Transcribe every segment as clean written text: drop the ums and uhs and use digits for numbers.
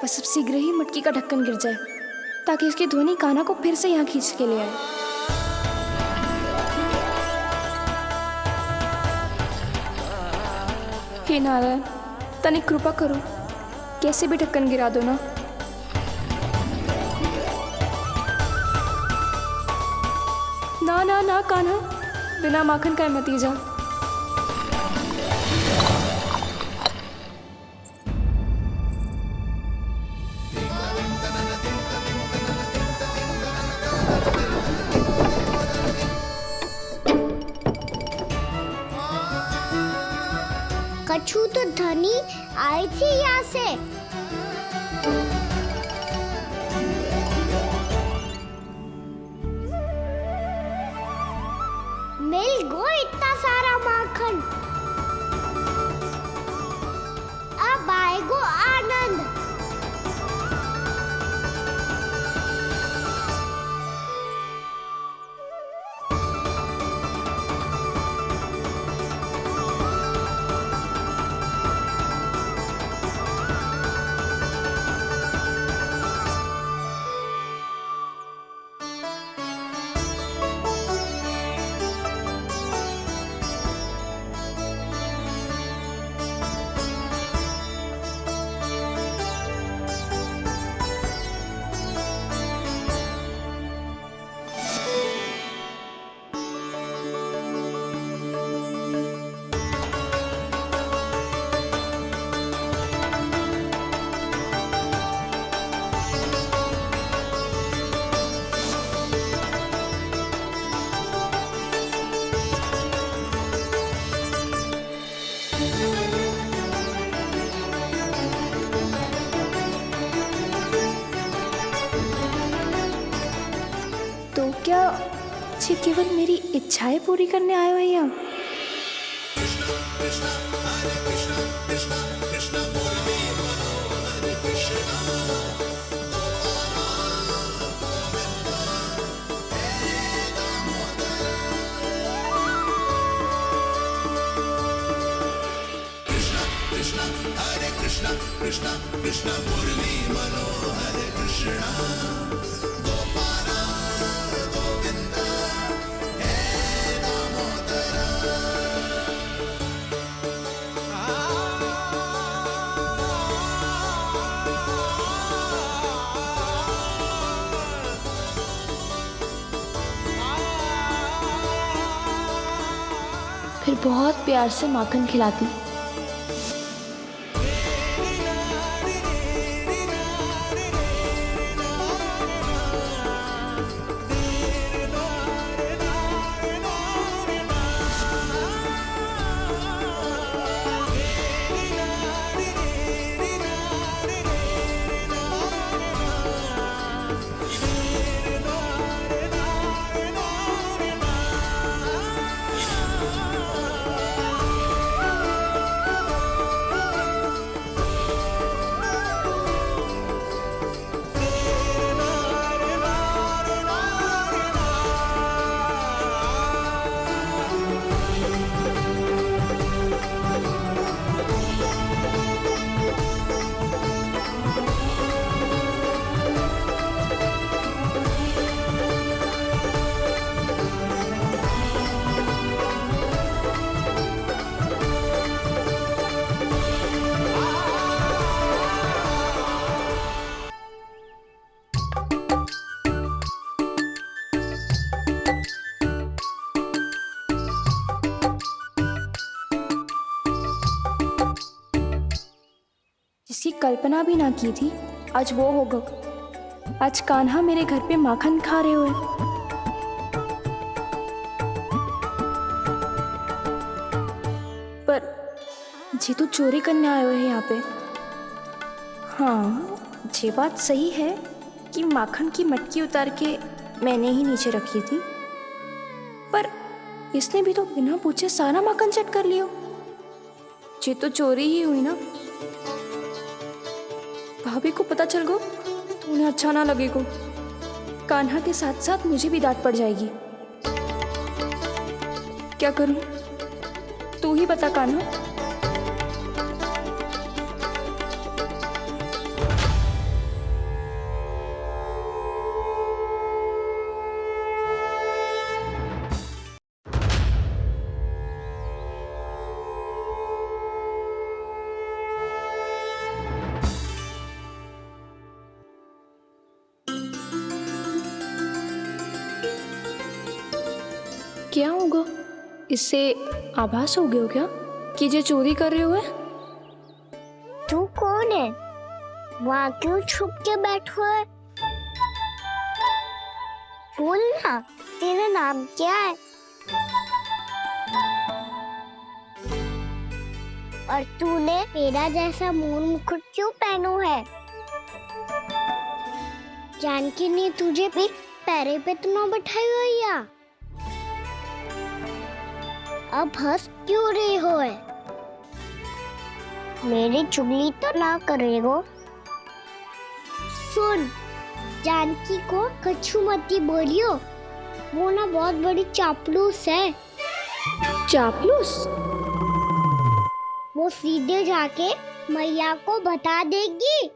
बस अब शीघ्र ही मटकी का ढक्कन गिर जाए ताकि उसकी ध्वनि कान्हा को फिर से यहाँ खींच के ले आए। हे नारायण, तनिक कृपा करो, कैसे भी ढक्कन गिरा दो ना। ना ना ना कान्हा, बिना माखन का मत ही जा। कछु तो ध्वनि आई थी यहाँ से। मिल गो इतना सारा माखन, अब आएगो आनंद। तो क्या ये केवल मेरी इच्छाएं पूरी करने आए हो यहाँ? फिर बहुत प्यार से माखन खिलाती। जिसकी कल्पना भी ना की थी, आज वो होगा। आज कान्हा मेरे घर पे माखन खा रहे हुए। पर ये तो चोरी करने आए हुए हैं यहाँ पे। हाँ, ये बात सही है कि माखन की मटकी उतार के मैंने ही नीचे रखी थी, पर इसने भी तो बिना पूछे सारा माखन चट कर लिया। ये तो चोरी ही हुई ना। भाभी को पता चल गो तो उन्हें अच्छा ना लगेगा। कान्हा के साथ साथ मुझे भी डांट पड़ जाएगी। क्या करूं? तू ही बता कान्हा। क्या होगा? इससे आभास हो गया हो क्या कि जे चोरी कर रहे हुए? तू कौन है? वहाँ क्यों छुप के बैठो है? बोल ना, तेरा नाम क्या है? और तूने मेरा जैसा मोर मुकुट क्यों पहनो है? जानकी ने तुझे भी पैरे पे तो ना बैठाई हुई है? अब हंस क्यों रही हो है? मेरी चुगली तो ना करेगो। सुन, जानकी को कछु मती बोलियो, वो ना बहुत बड़ी चापलूस है। चापलूस? वो सीधे जाके मैया को बता देगी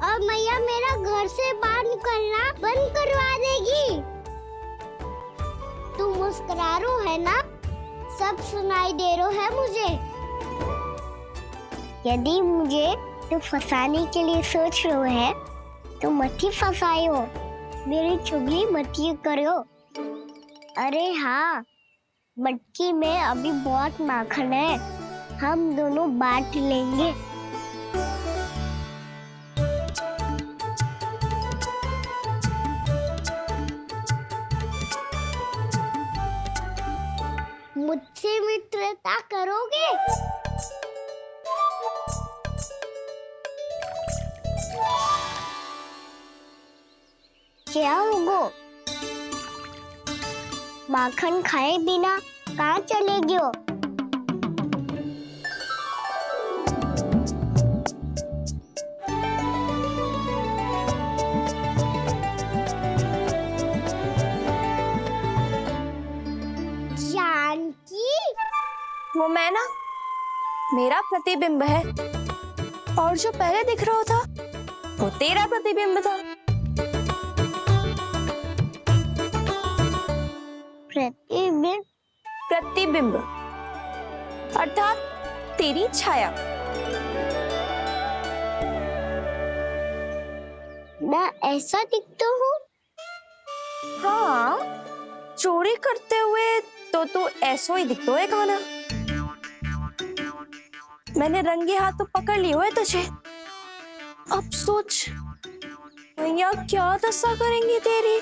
और मैया मेरा घर से बाहर निकलना बंद करवा देगी। तू मुस्कुरा रो है ना? सब सुनाई दे रो है मुझे। यदि मुझे तू फंसाने के लिए सोच रो है तो मत ही फंसायो, मेरी चुगली मत ही करो। अरे हाँ, मटकी में अभी बहुत माखन है, हम दोनों बांट लेंगे। मुझसे मित्रता करोगे? क्या होगो? माखन खाए बिना कहाँ चलेगी हो? जानकी, वो मैं ना, मेरा प्रतिबिंब है, और जो पहले दिख रहा था वो तेरा प्रतिबिंब था। प्रतिबिंब? प्रतिबिंब अर्थात तेरी छाया। मैं ऐसा दिखता हूँ? हाँ, चोरी करते हुए तो तू ऐसो ही दिखतो है खाना। मैंने रंगे हाथ तो पकड़ लियो है तुझे। अब सोच भैया क्या दशा करेंगी तेरी।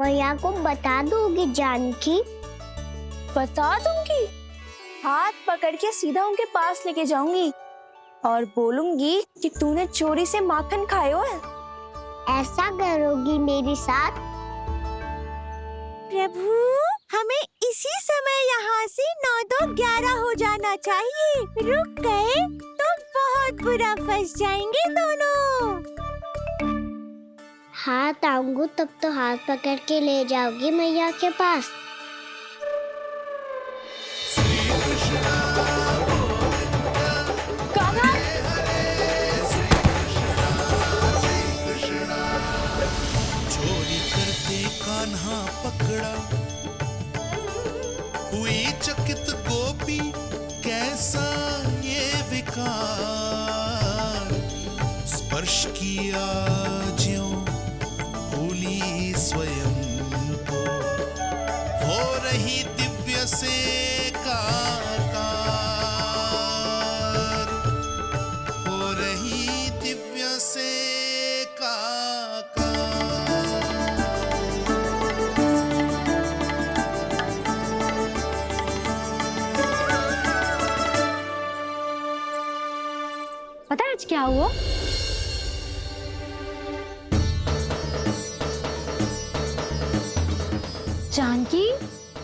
मैया को बता दोगी जानकी? बता दूंगी, हाथ पकड़ के सीधा उनके पास लेके जाऊंगी और बोलूंगी कि तूने चोरी से माखन खायो है। ऐसा करोगी मेरे साथ? प्रभु, हमें इसी समय यहाँ से 9-2-11 हो जाना चाहिए। रुक गए तो बहुत बुरा फंस जाएंगे दोनों। हाथ आऊंगी तब तो हाथ पकड़ के ले जाओगी मैया के पास। चोरी करते कान्हा पकड़ा, हुई चकित गोपी कैसा ये विकार, स्पर्श किया ज्यों भूली स्वयं को, हो रही दिव्य से काकार, हो रही दिव्य से काकार। पता है आज क्या हुआ? जानकी,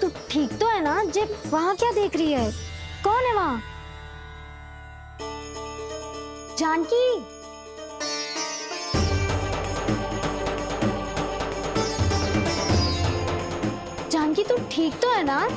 तू ठीक तो है ना? जब वहाँ क्या देख रही है? कौन है वहाँ? जानकी, जानकी तू ठीक तो है ना?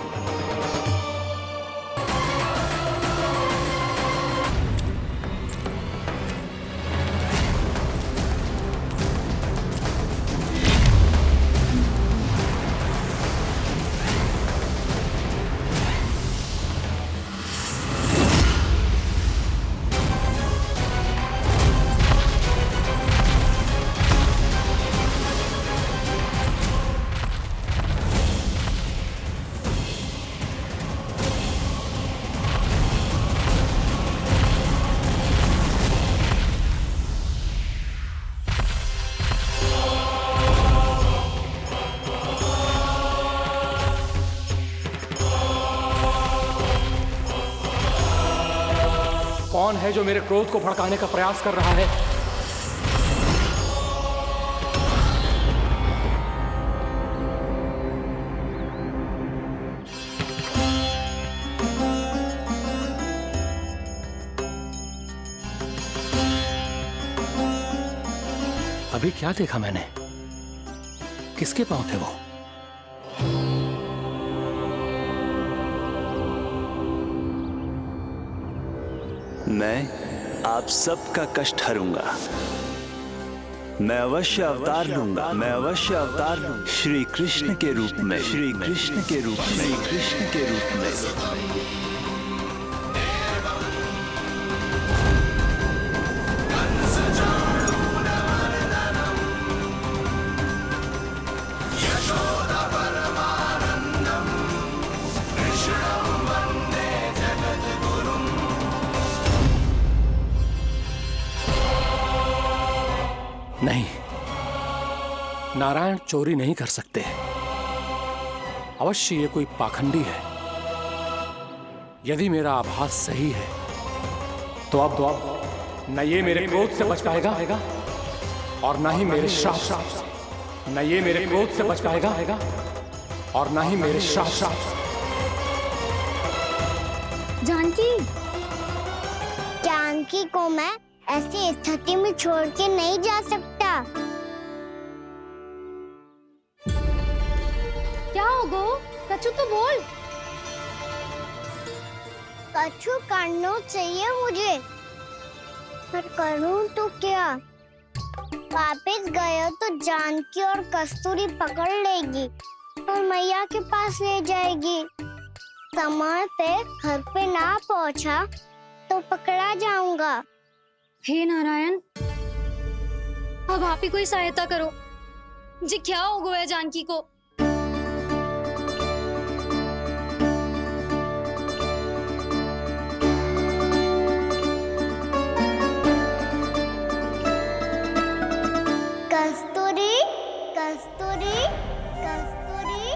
कौन है जो मेरे क्रोध को भड़काने का प्रयास कर रहा है? अभी क्या देखा मैंने? किसके पांव थे वो? मैं आप सबका कष्ट हरूंगा। मैं अवश्य अवतार लूंगा। मैं अवश्य अवतार लूंगा। श्री कृष्ण के रूप में। श्री कृष्ण के रूप में। श्री कृष्ण के रूप में। नहीं, नारायण चोरी नहीं कर सकते। अवश्य ये कोई पाखंडी है। यदि मेरा आभास सही है तो अब न ये मेरे क्रोध से बच पाएगा और न ही मेरे श्राप से। न ये मेरे क्रोध से बच पाएगा और न ही मेरे श्राप से। जानकी, जानकी को मैं ऐसी स्थिति में छोड़ के नहीं जा सकता। क्या हो गो? कछु तो बोल। कछु करना चाहिए मुझे, पर करूं तो क्या? वापस गया तो जानकी और कस्तूरी पकड़ लेगी और मैया के पास ले जाएगी। समय पे घर पे ना पहुंचा तो पकड़ा जाऊंगा। हे नारायण, अब आप ही कोई सहायता करो। जी क्या हो गया जानकी को? कस्तूरी, कस्तूरी, कस्तूरी।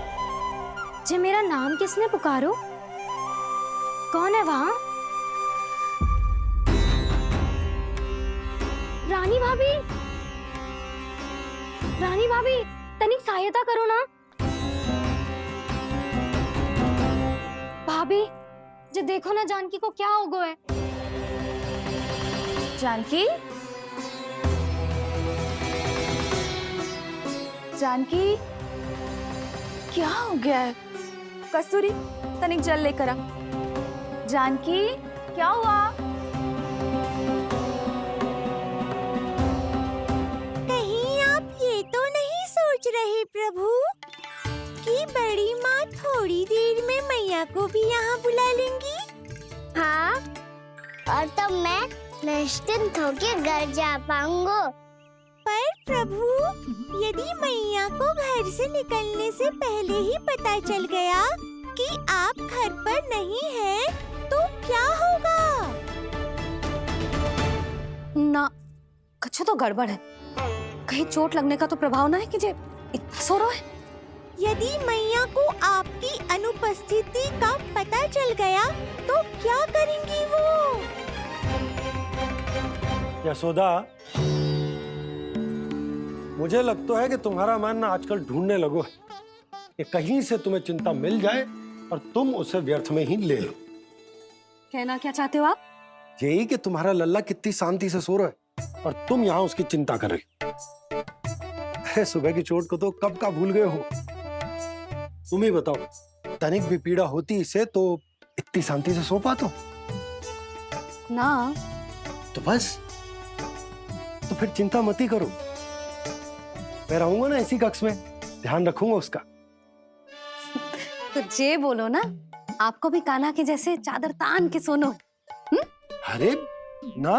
जी मेरा नाम किसने पुकारो? कौन है वहाँ? रानी भाभी, रानी भाभी, तनिक सहायता करो ना। भाभी, जी देखो ना जानकी को क्या हो गया है। जानकी, जानकी, क्या हो गया है? कस्तूरी, तनिक जल लेकर आ। जानकी, क्या हुआ? तो नहीं सोच रहे प्रभु कि बड़ी माँ थोड़ी देर में मैया को भी यहाँ बुला लेंगी? हाँ, और तब मैं निश्चिंत होकर घर जा पाऊंगा। पर प्रभु, यदि मैया को घर से निकलने से पहले ही पता चल गया कि आप घर पर नहीं हैं, तो क्या होगा? ना, कछु तो गड़बड़ है। कहीं चोट लगने का तो प्रभाव ना है कि जे इतना सो रहा है। यदि मैया को आपकी अनुपस्थिति का पता चल गया तो क्या करेंगी वो? यशोदा, मुझे लगता है कि तुम्हारा मन ना आजकल ढूंढने लगो है कि कहीं से तुम्हें चिंता मिल जाए और तुम उसे व्यर्थ में ही ले लो। कहना क्या चाहते हो आप? यही कि तुम्हारा लल्ला कितनी शांति से सो रहा है और तुम यहाँ उसकी चिंता कर रही। अरे सुबह की चोट को तो कब का भूल गए हो। तुम ही बताओ, तनिक भी पीड़ा होती इसे तो इतनी शांति से सो पाते हो ना? तो बस, तो फिर चिंता मत ही करो। मैं रहूंगा ना इसी कक्ष में, ध्यान रखूंगा उसका। तो जे बोलो ना, आपको भी कान्हा के जैसे चादर तान के सोनो। अरे ना,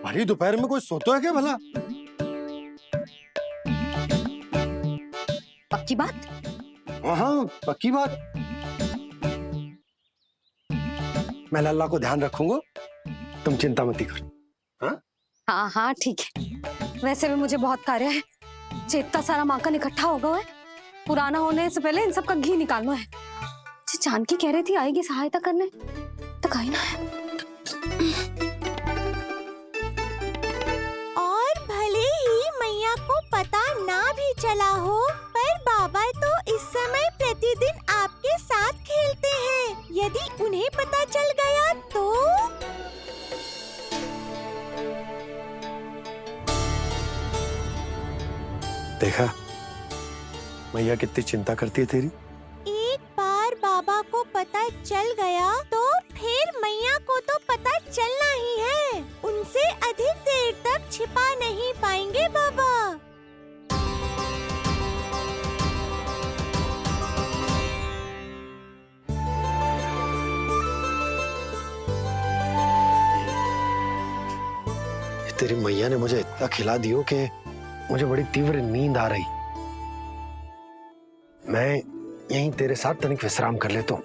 भरी दोपहर में कोई सोता है क्या भला? पक्की बात? हाँ, पक्की बात। मैं लल्ला को ध्यान रखूंगा, तुम चिंता मत करो। हाँ हाँ हाँ ठीक है। वैसे भी मुझे बहुत कार्य है। इतना सारा माखन इकट्ठा हो गया है, पुराना होने से पहले इन सब का घी निकालना है। जानकी कह रही थी आएगी सहायता करने, तो कहीं ना है। चला हो, पर बाबा तो इस समय प्रतिदिन आपके साथ खेलते हैं। यदि उन्हें पता चल गया तो? देखा मैया कितनी चिंता करती है तेरी। एक बार बाबा को पता चल गया तो फिर मैया को तो पता चलना ही है। उनसे अधिक देर तक छिपा नहीं पाएंगे बाबा। तेरी मैया ने मुझे इतना खिला दियो कि मुझे बड़ी तीव्र नींद आ रही। मैं यहीं तेरे साथ तनिक विश्राम कर लेता हूँ।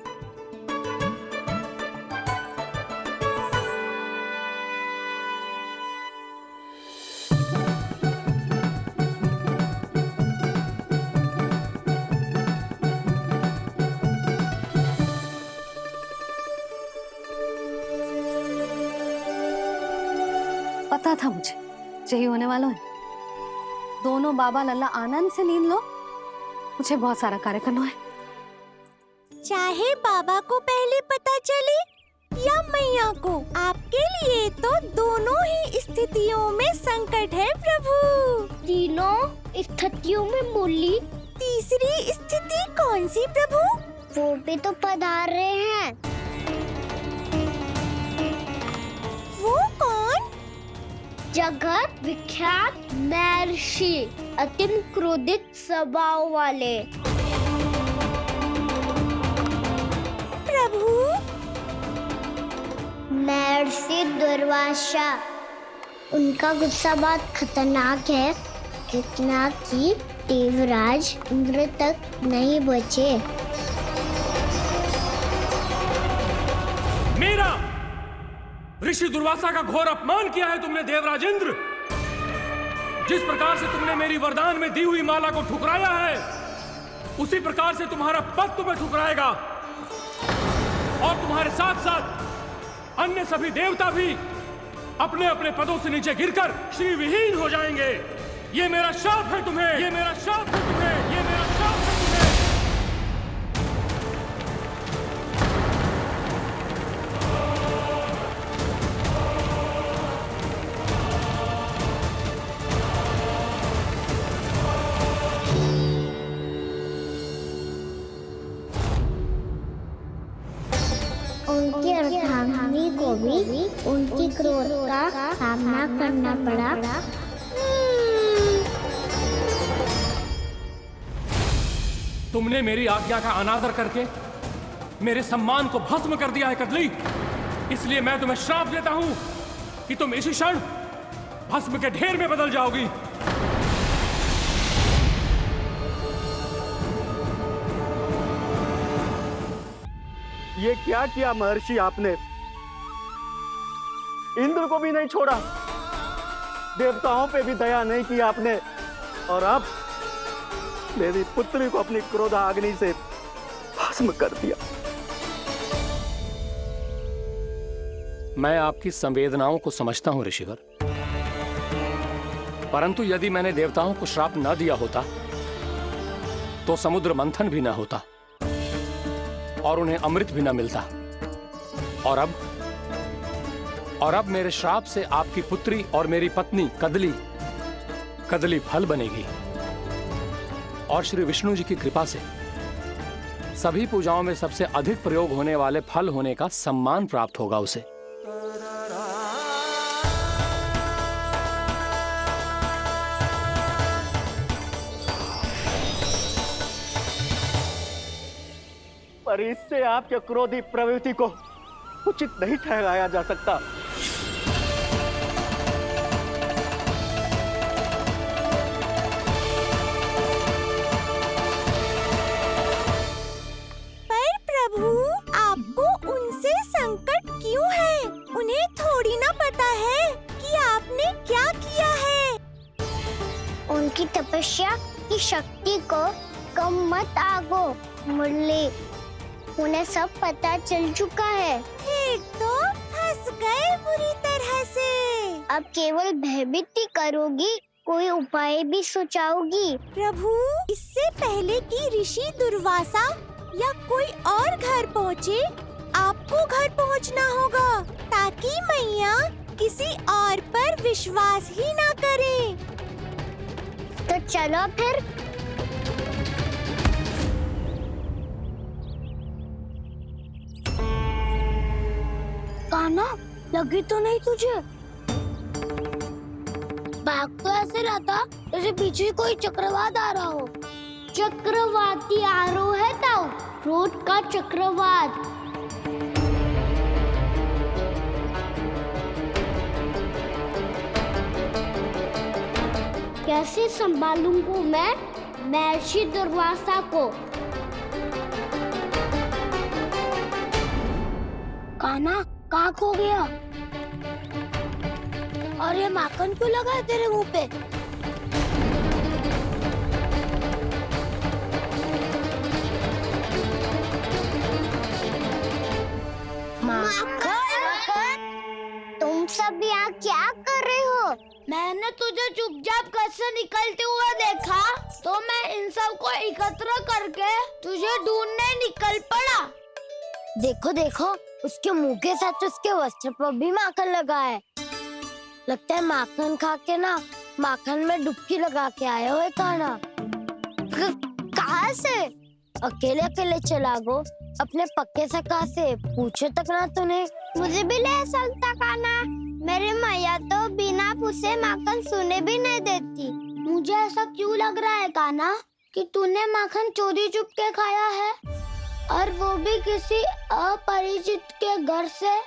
पता था मुझे यही होने वाला है। दोनों बाबा लल्ला आनंद से नींद लो, मुझे बहुत सारा कार्य करना है। चाहे बाबा को पहले पता चले या मैया को, आपके लिए तो दोनों ही स्थितियों में संकट है प्रभु। तीनों स्थितियों में बोली, तीसरी स्थिति कौन सी प्रभु? वो भी तो पधार रहे हैं। वो कौन? जगत विख्यात महर्षि, अत्यंत क्रोधित स्वभाव वाले। प्रभु, महर्षि दुर्वासा। उनका गुस्सा बहुत खतरनाक है, इतना कि देवराज इंद्र तक नहीं बचे। मेरा ऋषि दुर्वासा का घोर अपमान किया है तुमने देवराज इंद्र। जिस प्रकार से तुमने मेरी वरदान में दी हुई माला को ठुकराया है, उसी प्रकार से तुम्हारा पद तुम्हें ठुकराएगा, और तुम्हारे साथ साथ अन्य सभी देवता भी अपने अपने पदों से नीचे गिरकर श्री विहीन हो जाएंगे। ये मेरा शाप है तुम्हें, ये मेरा शाप है तुम्हें, ये मेरा शाप है तुम्हें। उनकी अर्धांगिनी को भी उनकी क्रोध का सामना करना पड़ा। तुमने मेरी आज्ञा का अनादर करके मेरे सम्मान को भस्म कर दिया है कदली। इसलिए मैं तुम्हें श्राप देता हूं कि तुम इसी क्षण भस्म के ढेर में बदल जाओगी। ये क्या किया महर्षि आपने? इंद्र को भी नहीं छोड़ा, देवताओं पे भी दया नहीं की आपने, और अब मेरी पुत्री को अपनी क्रोधाग्नि से भस्म कर दिया। मैं आपकी संवेदनाओं को समझता हूं ऋषिवर, परंतु यदि मैंने देवताओं को श्राप न दिया होता तो समुद्र मंथन भी न होता और उन्हें अमृत भी न मिलता। और अब मेरे श्राप से आपकी पुत्री और मेरी पत्नी कदली फल बनेगी, और श्री विष्णु जी की कृपा से सभी पूजाओं में सबसे अधिक प्रयोग होने वाले फल होने का सम्मान प्राप्त होगा उसे। पर इससे आपके क्रोधी प्रवृत्ति को उचित नहीं ठहराया जा सकता। पर प्रभु, आपको उनसे संकट क्यों है? उन्हें थोड़ी ना पता है कि आपने क्या किया है। उनकी तपस्या की शक्ति को कम मत आगो मुरली, उन्हें सब पता चल चुका है। फिर तो फंस गए बुरी तरह से। अब केवल भयभीत ही करोगी, कोई उपाय भी सुझाओगी? प्रभु, इससे पहले कि ऋषि दुर्वासा या कोई और घर पहुँचे, आपको घर पहुँचना होगा ताकि मैया किसी और पर विश्वास ही ना करे। तो चलो फिर। कान्हा, लगी तो नहीं तुझे? भाग तो ऐसे रहा था जैसे पीछे कोई चक्रवात आ रहा हो। चक्रवाती आरो है ताऊ, रोड का चक्रवात। कैसे संभालूंगा मैं महर्षि दुर्वासा को? कान्हा, कहाँ खो गया? और ये माखन क्यों लगा है तेरे मुंह पे? माखन, तुम सब यहाँ क्या कर रहे हो? मैंने तुझे चुपचाप घर से निकलते हुए देखा, तो मैं इन सब को एकत्र करके तुझे ढूंढने निकल पड़ा। देखो देखो, उसके मुंह के साथ उसके वस्त्र पर भी माखन लगा है। लगता है माखन खा के ना माखन में डुबकी लगा के आए हो कान्हा। कहाँ से? अकेले अकेले चला गो अपने पक्के सखा से, पूछो तक ना तूने। मुझे भी ले चलता कान्हा, मेरी मैया तो बिना पूछे माखन सुने भी नहीं देती। मुझे ऐसा क्यों लग रहा है कान्हा कि तूने माखन चोरी चुप के खाया है, और वो भी किसी अपरिचित के घर से।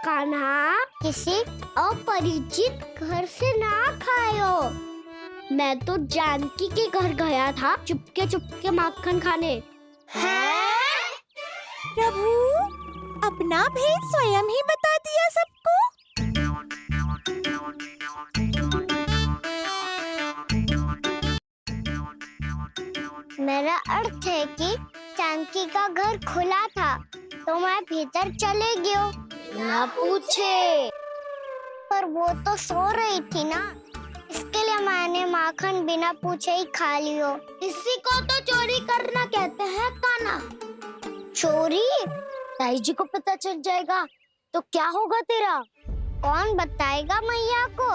कान्हा, किसी अपरिचित घर से ना खायो। मैं तो जानकी के घर गया था चुपके माखन खाने। हैं? प्रभु, अपना भेद स्वयं ही बता दिया सबको। मेरा अर्थ है कि जानकी का घर खुला था तो मैं भीतर चले गया। ना पूछे, पर वो तो सो रही थी ना, इसके लिए मैंने माखन बिना पूछे ही खा लियो। इसी को तो चोरी करना कहते हैं कान्हा। चोरी? ताई जी को पता चल जाएगा तो क्या होगा तेरा? कौन बताएगा मैया को?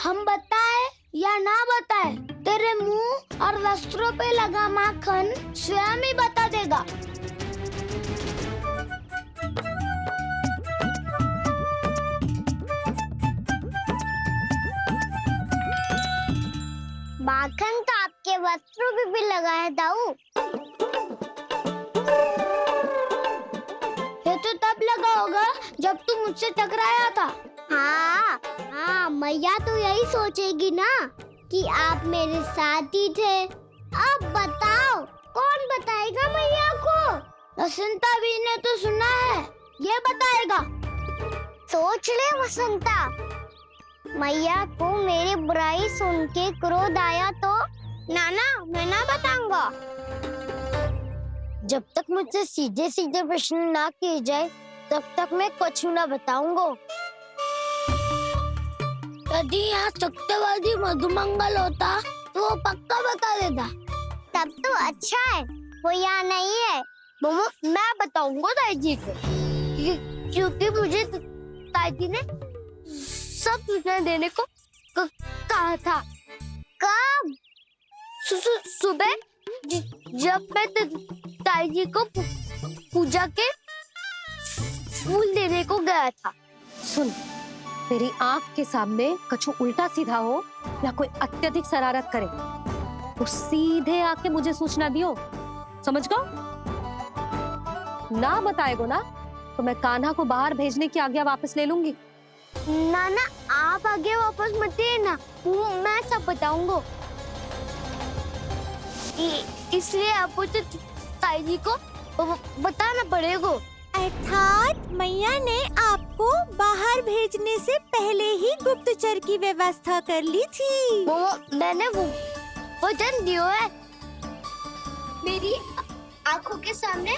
हम बताए या ना बताए, तेरे मुंह और वस्त्रों पे लगा माखन स्वयं ही बता देगा। माखन तो आपके वस्त्रों पे भी लगा है दाऊ। ये तो तब लगा होगा जब तू मुझसे टकराया था। हाँ, मैया तो यही सोचेगी ना कि आप मेरे साथ ही थे। अब बताओ, कौन बताएगा मैया को? वसंता भी ने तो सुना है, ये बताएगा। सोच ले वसंता, मैया को मेरी बुराई सुन के क्रोध आया तो नाना मैं ना बताऊंगा। जब तक मुझसे सीधे सीधे प्रश्न ना किए जाए तब तक मैं कुछ ना बताऊंगा। यदि यहाँ सत्यवादी मधुमंगल होता तो वो पक्का बता देता। तब तो अच्छा है वो यहाँ नहीं है। मैं बताऊंगा ताई जी को, क्योंकि मुझे ताई जी ने सब सूचना देने को कहा था। कब? सुबह जब मैं ताई जी को पूजा के फूल देने को गया था। सुन, तेरी आंख के सामने कछु उल्टा सीधा हो या कोई अत्यधिक शरारत करे तो सीधे आके मुझे सूचना दियो, समझ गो? ना बताएगो ना तो मैं कान्हा को बाहर भेजने की आज्ञा वापस ले लूंगी। नाना, आप आगे वापस मत देना, मैं सब बताऊंगा। इसलिए आपको तो ताई जी को बताना पड़ेगा। अर्थात मैया ने आपको बाहर भेजने से पहले ही गुप्तचर की व्यवस्था कर ली थी। मैंने वो वचन दिया है। मेरी आंखों के सामने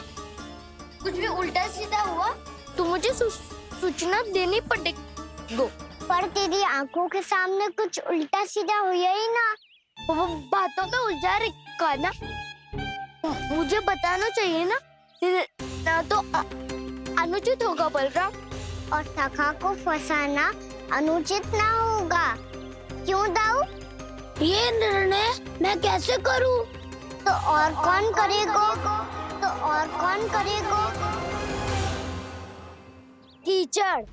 कुछ भी उल्टा सीधा हुआ तो मुझे सूचना देनी पड़ेगी। पर तेरी आंखों के सामने कुछ उल्टा सीधा हुआ ही ना। वो बातों पे उलझा रखा ना, मुझे बताना चाहिए ना, ना तो अनुचित होगा बलराम। और सखा को फंसाना अनुचित ना होगा, क्यों दाऊ? ये निर्णय मैं कैसे करूं? तो और कौन करेगा? तो और कौन करेगा? कीचड़।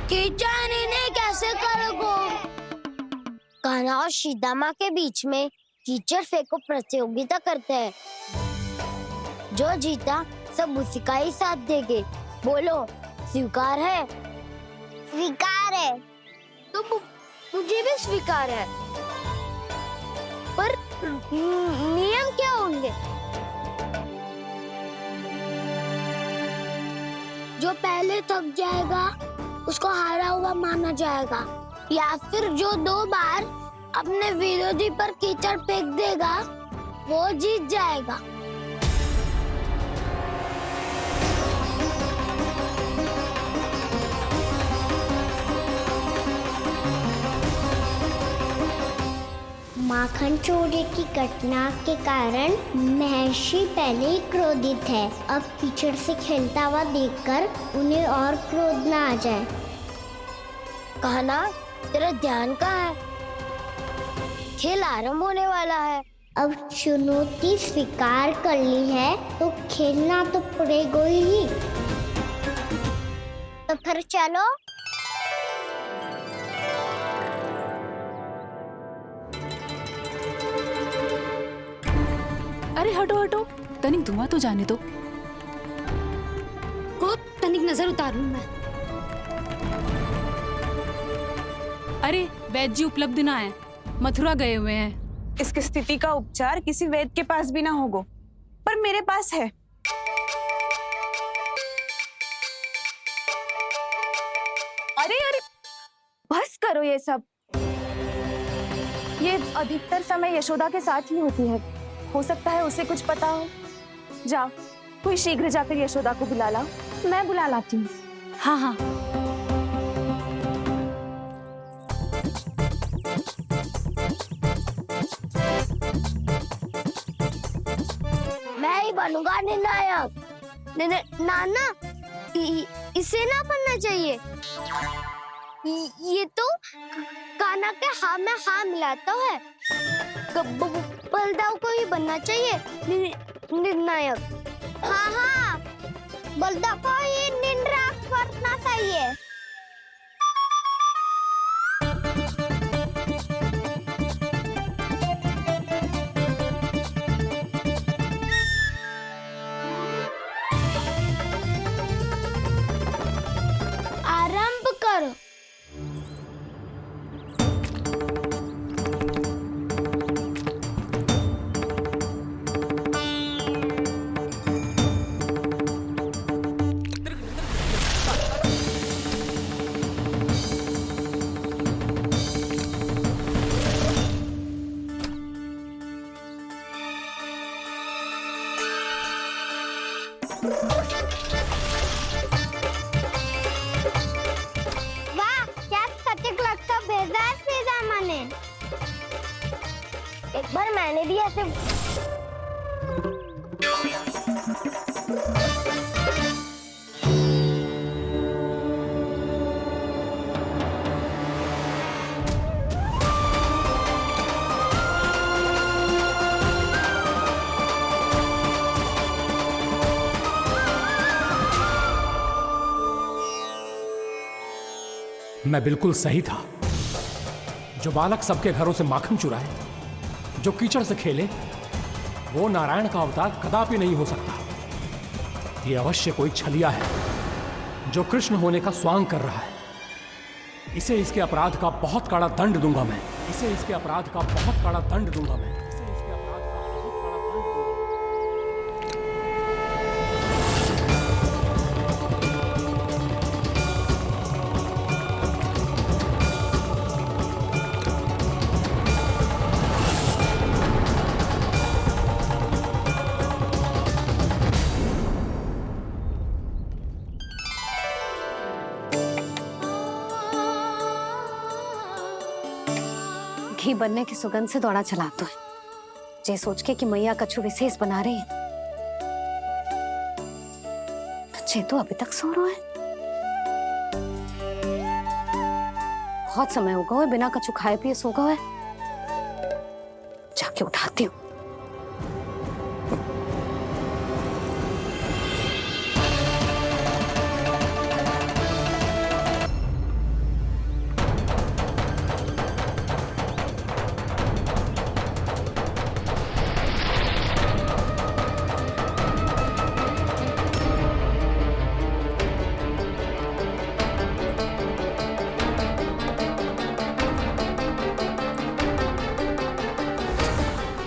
कीचड़ इन्हें कैसे करोगे? कान्हा और सीता के बीच में कीचड़ फेंको प्रतियोगिता करते हैं। जो जीता सब उसी का ही साथ देंगे। बोलो, स्वीकार है? स्वीकार है। तो मुझे भी स्वीकार है। पर नियम क्या होंगे? जो पहले थक जाएगा उसको हारा हुआ माना जाएगा, या फिर जो 2 बार अपने विरोधी पर कीचड़ फेंक देगा वो जीत जाएगा। माखन चोरी की घटना के कारण महर्षि पहले ही क्रोधित है। अब कीचड़ से खेलता हुआ देखकर उन्हें और क्रोध न आ जाए। कहना, तेरा ध्यान कहाँ है? खेल आरंभ होने वाला है। अब चुनौती स्वीकार कर ली है तो खेलना तो पड़ेगा ही। तो फिर चलो। अरे हटो हटो, तनिक धुआं तो जाने दो। को तनिक नजर उतार लूं मैं। अरे वैद्य जी उपलब्ध ना है, मथुरा गए हुए हैं। इसकी स्थिति का उपचार किसी वैद्य के पास भी ना होगा, पर मेरे पास है। अरे अरे, बस करो ये सब। ये अधिकतर समय यशोदा के साथ ही होती है। हो सकता है उसे कुछ पता हो। जा, कोई शीघ्र जाकर यशोदा को बुला ला। मैं बुला लाती हूँ। हाँ हाँ। मैं ही बनूंगा निर्णायक। नाना, इसे ना बनना चाहिए। ये तो कान्हा के हाँ में हाँ मिलाता है। बलदाऊ को ही बनना चाहिए निर्णायक। हाँ हाँ, बलदाऊ को ही निर्णायक बनना चाहिए। आरंभ करो। वाह, क्या सटीक लगता भेजा है सीधा मैंने। एक बार मैंने भी ऐसे मैं बिल्कुल सही था। जो बालक सबके घरों से माखन चुराए, जो कीचड़ से खेले, वो नारायण का अवतार कदापि नहीं हो सकता। ये अवश्य कोई छलिया है जो कृष्ण होने का स्वांग कर रहा है। इसे इसके अपराध का बहुत कड़ा दंड दूंगा मैं। इसे इसके अपराध का बहुत कड़ा दंड दूंगा मैं। इसे इसके अपराध का बहुत कड़ा दंड दूंगा। घी बनने की सुगंध से दौड़ा चला तो है, जे सोच के कि मैया कछु विशेष बना रही है। बच्चे तो अभी तक सो रहे हैं। बहुत समय हो गया है बिना कछु खाए पिए सो गए। जाके उठाती हूँ।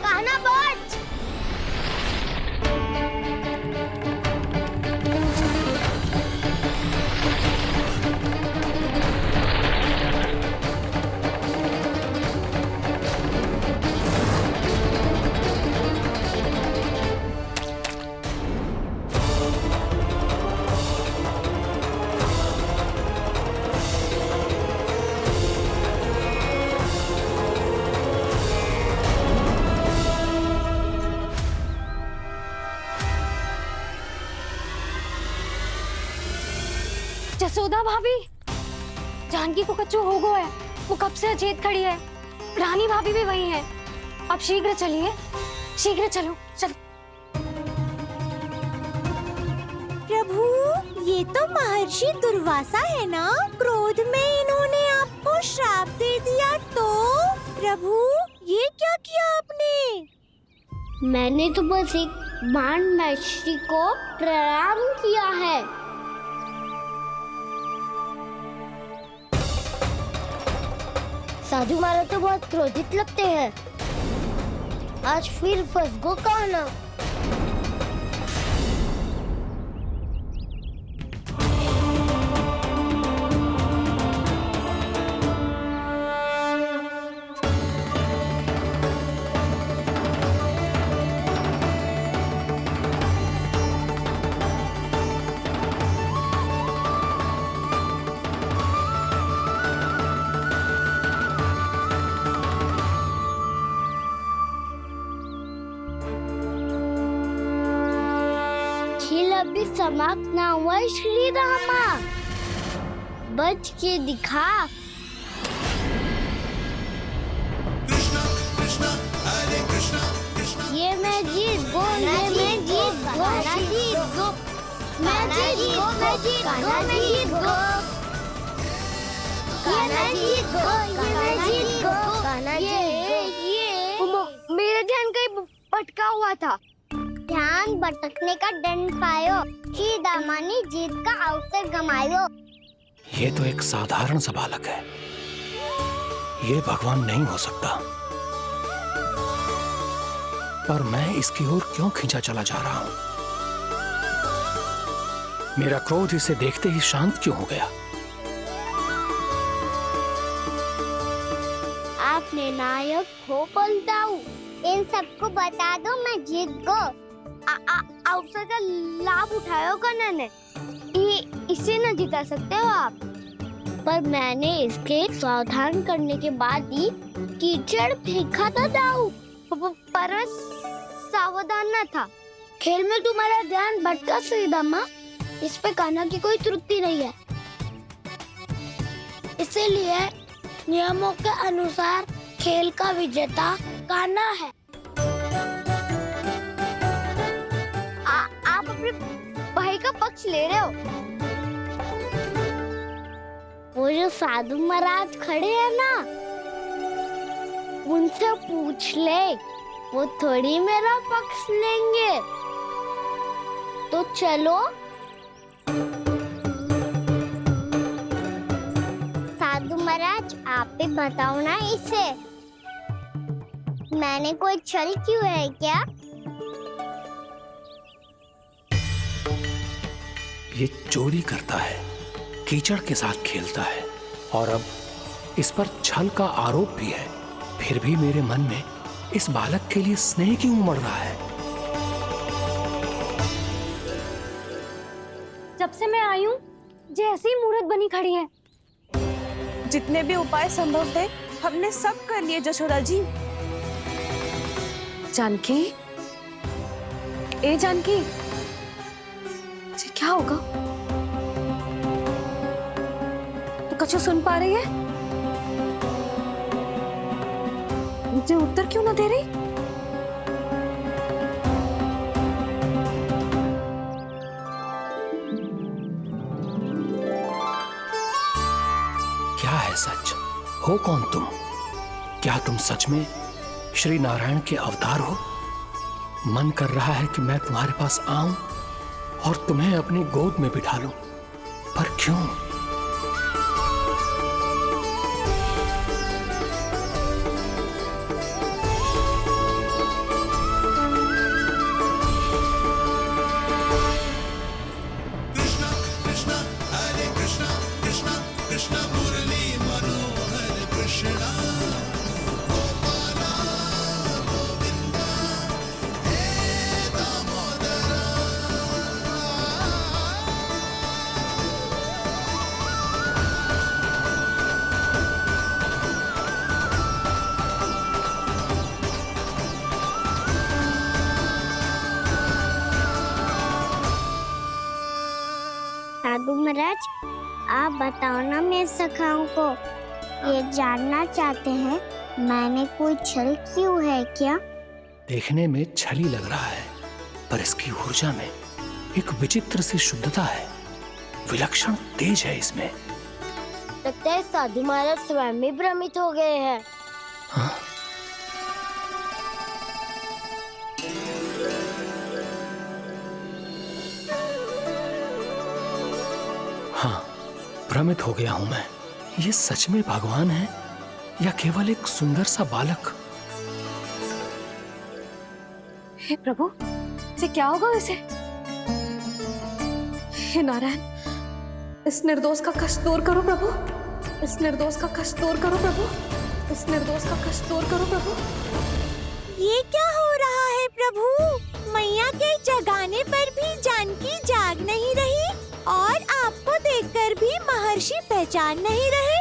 कान्हा बच। जसोदा भाभी, जानकी को कच्चू हो गया है। वो कब से अचेत खड़ी है। रानी भाभी भी वही है। आप शीघ्र चलिए, शीघ्र चलो चलो। प्रभु, ये तो महर्षि दुर्वासा है ना? क्रोध में इन्होंने आपको श्राप दे दिया तो? प्रभु, ये क्या किया आपने? मैंने तो बस एक बाण महर्षि को प्रणाम किया है। साधु महाराज तो बहुत क्रोधित लगते हैं। आज फिर फंस गो कान्हा। खेल अभी समाप्त ना हुआ है श्री रामा। बच के दिखा। कृष्णा कृष्णा हरे कृष्णा कृष्णा ये मैं जीत गो, ये मैं जीत गो, जीत गो, मैं जीत गो, मैं जीत गो, मैं जीत गो, ये मैं जीत गो, ये मैं जीत गो, ये मेरा ध्यान कहीं भटका हुआ था। ध्यान भटकने का दंड पायो, श्री दामानी जीत का अवसर गमायो। ये तो एक साधारण सा बालक है, ये भगवान नहीं हो सकता। पर मैं इसकी ओर क्यों खींचा चला जा रहा हूं? मेरा क्रोध इसे देखते ही शांत क्यों हो गया? आपने नायक हो पलटाऊ। इन सबको बता दो मैं जीत गो। अवसर का लाभ उठायो कन्या ने। इसे न जिता सकते हो आप। पर मैंने इसके सावधान करने के बाद ही कीचड़ फेंका था दाऊ। पर मैं सावधान न था। खेल में तुम्हारा ध्यान भटका श्रीदामा। इस पे कान्हा की कोई त्रुटि नहीं है। इसीलिए नियमों के अनुसार खेल का विजेता कान्हा है। आप अपने भाई का पक्ष ले रहे हो। वो जो साधु महाराज खड़े हैं ना, उनसे पूछ ले, वो थोड़ी मेरा पक्ष लेंगे। तो चलो। साधु महाराज, आप भी बताओ ना इसे, मैंने कोई छल क्यों है क्या? ये चोरी करता है, कीचड़ के साथ खेलता है और अब इस पर छल का आरोप भी है। फिर भी मेरे मन में इस बालक के लिए स्नेह क्यों उमड़ रहा है? जब से मैं आई हूँ जैसी मूर्त बनी खड़ी है। जितने भी उपाय संभव थे हमने सब कर लिए जशोदा जी। जानकी, ए जानकी, ये क्या होगा? तो कछु सुन पा रही है? मुझे उत्तर क्यों ना दे रही? क्या है सच? हो कौन तुम? क्या तुम सच में श्री नारायण के अवतार हो? मन कर रहा है कि मैं तुम्हारे पास आऊं और तुम्हें अपनी गोद में बिठा लूं, पर क्यों? कृष्णा कृष्णा हरे कृष्णा कृष्णा कृष्णा मुरली मनोहर कृष्णा गोपाला गोविंदा हे दामोदरा। साधु महाराज, आप बताओ ना मेरे सखाओं को, ये जानना चाहते हैं मैंने कोई छल क्यों है क्या? देखने में छली लग रहा है, पर इसकी ऊर्जा में एक विचित्र सी शुद्धता है, विलक्षण तेज है इसमें। लगता है साधु महाराज स्वयं भी भ्रमित हो गए हैं। हाँ? हाँ, भ्रमित हो गया हूं मैं। ये सच में भगवान है या केवल एक सुंदर सा बालक? हे प्रभु, ये क्या होगा वैसे? हे नारायण, इस निर्दोष का कष्ट दूर करो प्रभु, इस निर्दोष का कष्ट दूर करो प्रभु, इस निर्दोष का कष्ट दूर करो प्रभु। ये क्या हो रहा है प्रभु? मैया के जगाने पर भी जानकी जाग नहीं रही और आपको देखकर भी महर्षि पहचान नहीं रहे।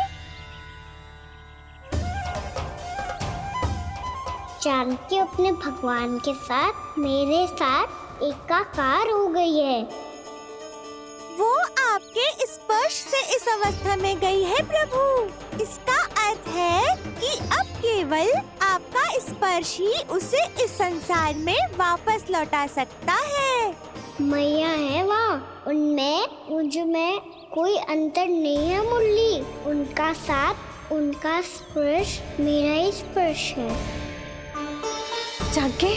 जानकी अपने भगवान के साथ मेरे साथ एकाकार हो गई है। वो आपके स्पर्श से इस अवस्था में गई है प्रभु। इसका अर्थ है कि अब केवल आपका स्पर्श ही उसे इस संसार में वापस लौटा सकता है। मैया है वहाँ, उनमें मुझ में कोई अंतर नहीं है मुरली। उनका साथ, उनका स्पर्श मेरा ही स्पर्श है। जानकी,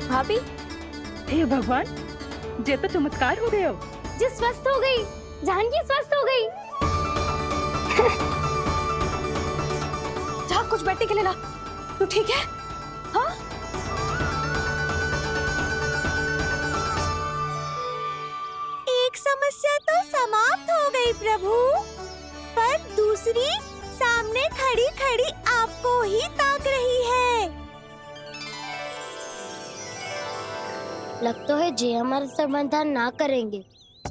भाभी, हे भगवान, जे तो चमत्कार हो गयो। जी स्वस्थ हो गई, जानकी स्वस्थ हो गई। जा कुछ बैठने के लिए ला। तू ठीक है? हाँ? एक समस्या तो समाप्त हो गई प्रभु, पर दूसरी सामने खड़ी खड़ी आपको ही ताक रही है। लग तो है जी हमारा समाधान ना करेंगे।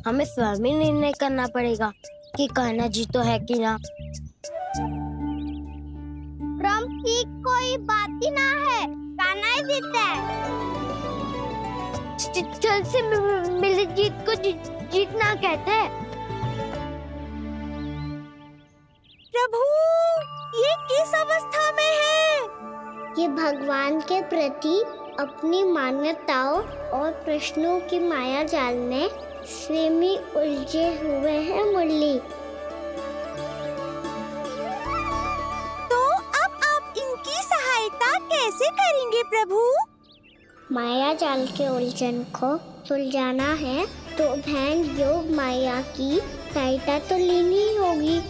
हमें स्वयं ही निर्णय करना पड़ेगा कि कान्हा जी तो है कि ना। ब्रह्म की कोई बात ही ना है, कान्हा ही जीता है। चल से मिली जीत को जीतना कहते हैं। प्रभु, ये किस अवस्था में है? ये भगवान के प्रति अपनी मान्यताओं और प्रश्नों की माया जाल में स्वयं ही उलझे हुए हैं मुरली। तो अब आप इनकी सहायता कैसे कैसे करेंगे प्रभु? माया जाल के उलझन को सुलझाना है तो ध्यान योग माया की सहायता तो लेनी ही होगी।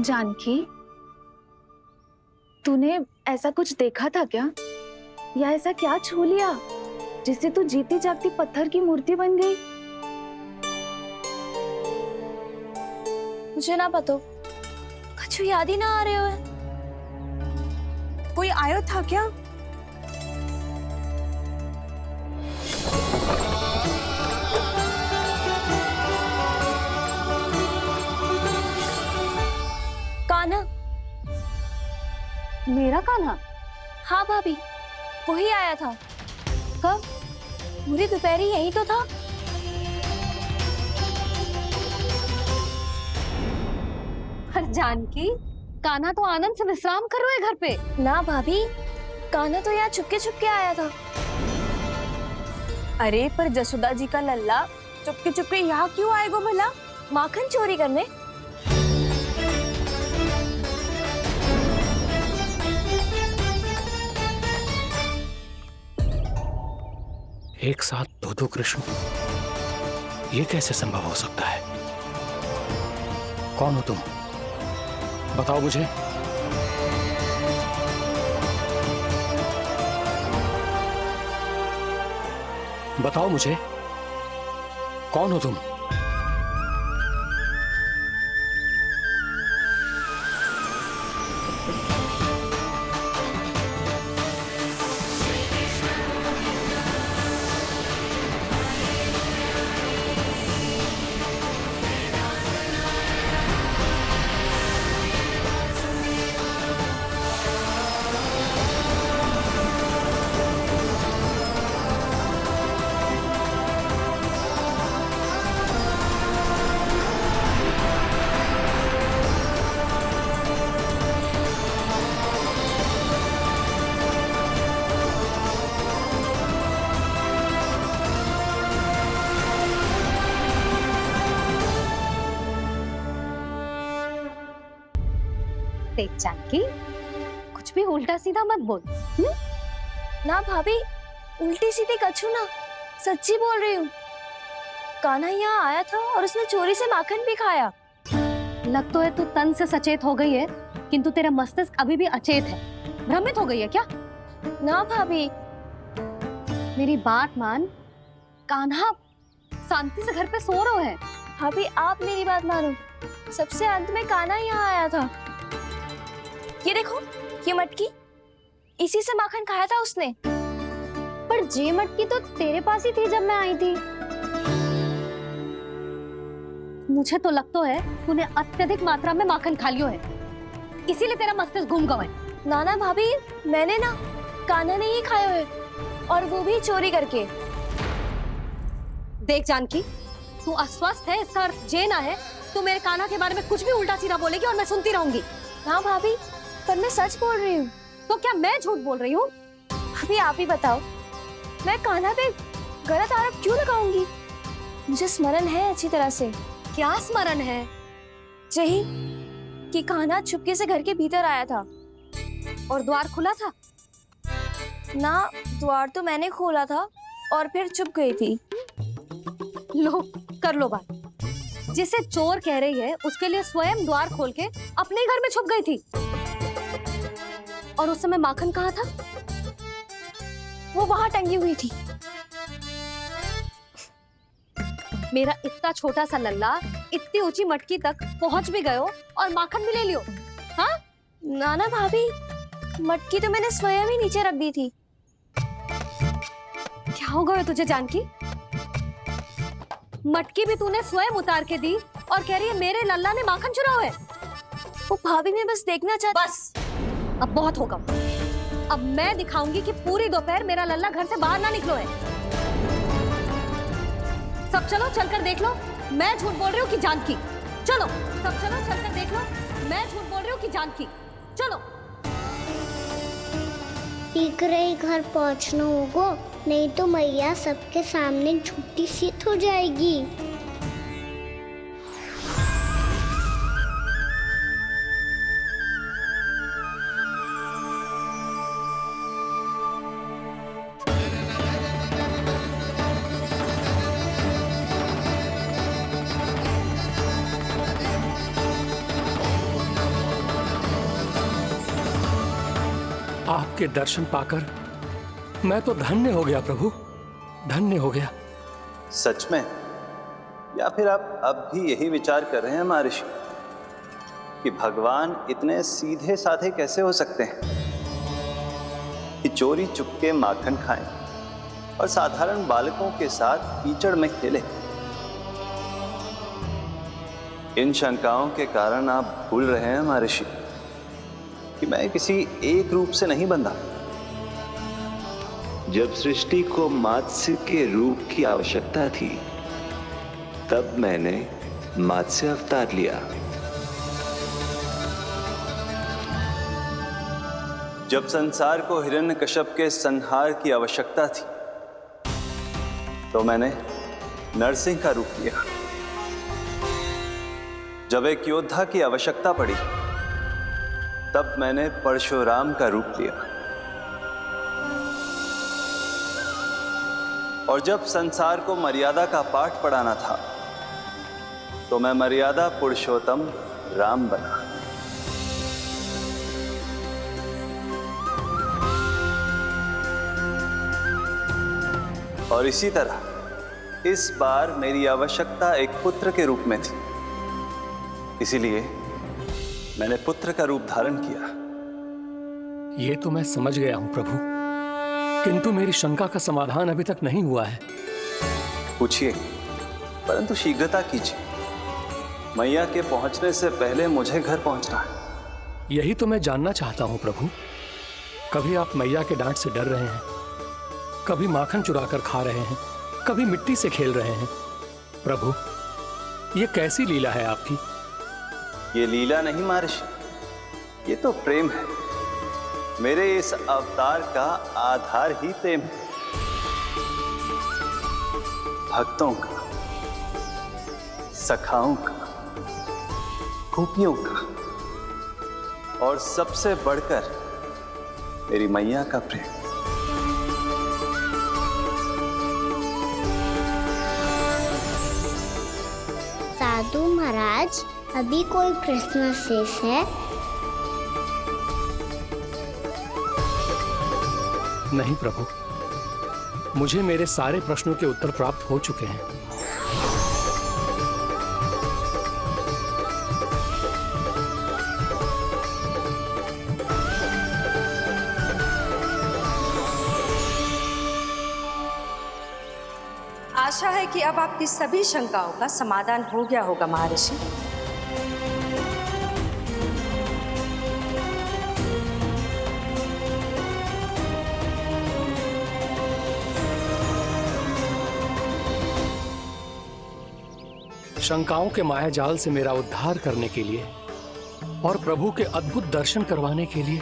जानकी, तूने ऐसा कुछ देखा था क्या, या ऐसा क्या छू लिया जिससे तू जीती जागती पत्थर की मूर्ति बन गई? मुझे ना पता, कुछ याद ही ना आ रहे हो। कोई आयो था क्या? कान्हा। मेरा कान्हा? हाँ भाभी, वही आया था। कब? पूरी दोपहरी यही तो था। पर जानकी, कान्हा तो आनंद से विश्राम कर रहे घर पे। ना भाभी, कान्हा तो यहाँ छुपके छुपके आया था। अरे पर जसोदा जी का लल्ला चुपके चुपके यहाँ क्यों आएगा भला? माखन चोरी करने। एक साथ दो कृष्ण, ये कैसे संभव हो सकता है? कौन हो तुम? बताओ मुझे। बताओ मुझे, कौन हो तुम? देख जानकी, कुछ भी उल्टा सीधा मत बोल। ना भाभी, उल्टी सीधी कछू ना, सच्ची बोल रही हूँ। कान्हा यहाँ आया था और उसने चोरी से माखन भी खाया। लग तो है तू तन से सचेत हो गई है, किंतु तेरा मस्तिष्क अभी भी अचेत है। भ्रमित हो गई है क्या? ना भाभी। मेरी बात मान, कान्हा शांति से घर पे सो रहा है। भाभी आप मेरी बात मानो, सबसे अंत में कान्हा यहाँ आया था। ये देखो, ये मटकी, इसी से माखन खाया था उसने। पर जे मटकी तो तेरे पास ही थी जब मैं आई थी। मुझे तो लगता है तूने अत्यधिक मात्रा में माखन खा लियो है, इसीलिए तेरा मस्तिष्क घूम गया है। नाना भाभी, मैंने ना, कान्हा ने ही खाया है, और वो भी चोरी करके। देख जानकी, तू अस्वस्थ है, इसका अर्थ जे ना है तू मेरे कान्हा के बारे में कुछ भी उल्टा सीधा बोलेगी और मैं सुनती रहूंगी। हाँ भाभी, पर मैं सच बोल रही हूँ। तो क्या मैं झूठ बोल रही हूँ? भाभी आप ही बताओ, मैं कान्हा पे गलत आरोप क्यों लगाऊंगी? मुझे स्मरण है अच्छी तरह से। क्या स्मरण है? यही कि कान्हा चुपके से घर के भीतर आया था। और द्वार खुला था? ना, द्वार तो मैंने खोला था और फिर चुप गई थी। लो, कर लो बात। जिसे चोर कह रही है उसके लिए स्वयं द्वार खोल के अपने घर में छुप गई थी। और उस समय माखन कहाँ था? वो वहां टंगी हुई थी। मेरा इतना छोटा सा लल्ला इतनी ऊंची मटकी तक पहुंच भी गयो और माखन भी ले लियो। हाँ? नाना भाभी, मटकी तो मैंने स्वयं ही नीचे रख दी थी। हो गया तुझे जानकी? मटकी भी तूने स्वयं उतार के दी और कह रही है मेरे लल्ला ने माखन चुराया है। वो भाभी मैं बस देखना चाहती। बस अब बहुत होगा। अब मैं दिखाऊंगी कि पूरी दोपहर मेरा लल्ला घर से बाहर ना निकलो है। सब चलो चलकर देख लो मैं झूठ बोल रही हूँ कि जानकी। चलो सब चलो चलकर देख लो मैं झूठ बोल रही हूँ कि जानकी। चलो शीघ्र ही घर पहुंचना होगा, नहीं तो मैया सबके सामने झूठी सिद्ध हो जाएगी। आपके दर्शन पाकर मैं तो धन्य हो गया प्रभु, धन्य हो गया। सच में? या फिर आप अब भी यही विचार कर रहे हैं महर्षि कि भगवान इतने सीधे साधे कैसे हो सकते हैं कि चोरी चुपके माखन खाएं और साधारण बालकों के साथ कीचड़ में खेले? इन शंकाओं के कारण आप भूल रहे हैं महर्षि कि मैं किसी एक रूप से नहीं बंधा। जब सृष्टि को मत्स्य के रूप की आवश्यकता थी तब मैंने मत्स्य अवतार लिया। जब संसार को हिरण्यकश्यप के संहार की आवश्यकता थी तो मैंने नरसिंह का रूप लिया। जब एक योद्धा की आवश्यकता पड़ी तब मैंने परशुराम का रूप लिया। और जब संसार को मर्यादा का पाठ पढ़ाना था तो मैं मर्यादा पुरुषोत्तम राम बना। और इसी तरह इस बार मेरी आवश्यकता एक पुत्र के रूप में थी, इसीलिए मैंने पुत्र का रूप धारण किया। ये तो मैं समझ गया हूं प्रभु, किंतु मेरी शंका का समाधान अभी तक नहीं हुआ है। पूछिए, परंतु शीघ्रता कीजिए। मैया के पहुंचने से पहले मुझे घर पहुंचना है। यही तो मैं जानना चाहता हूं प्रभु। कभी आप मैया के डांट से डर रहे हैं, कभी माखन चुराकर खा रहे हैं, कभी मिट्टी से खेल रहे हैं। प्रभु, ये कैसी लीला है आपकी? ये लीला नहीं महर्षि, ये तो प्रेम है। मेरे इस अवतार का आधार ही प्रेम है। भक्तों का, सखाओं का, गोपियों का और सबसे बढ़कर मेरी मैया का प्रेम। साधु महाराज, अभी कोई प्रश्न शेष है? नहीं प्रभु, मुझे मेरे सारे प्रश्नों के उत्तर प्राप्त हो चुके हैं। आशा है कि अब आपकी सभी शंकाओं का समाधान हो गया होगा महर्षि। शंकाओं के मायाजाल से मेरा उद्धार करने के लिए और प्रभु के अद्भुत दर्शन करवाने के लिए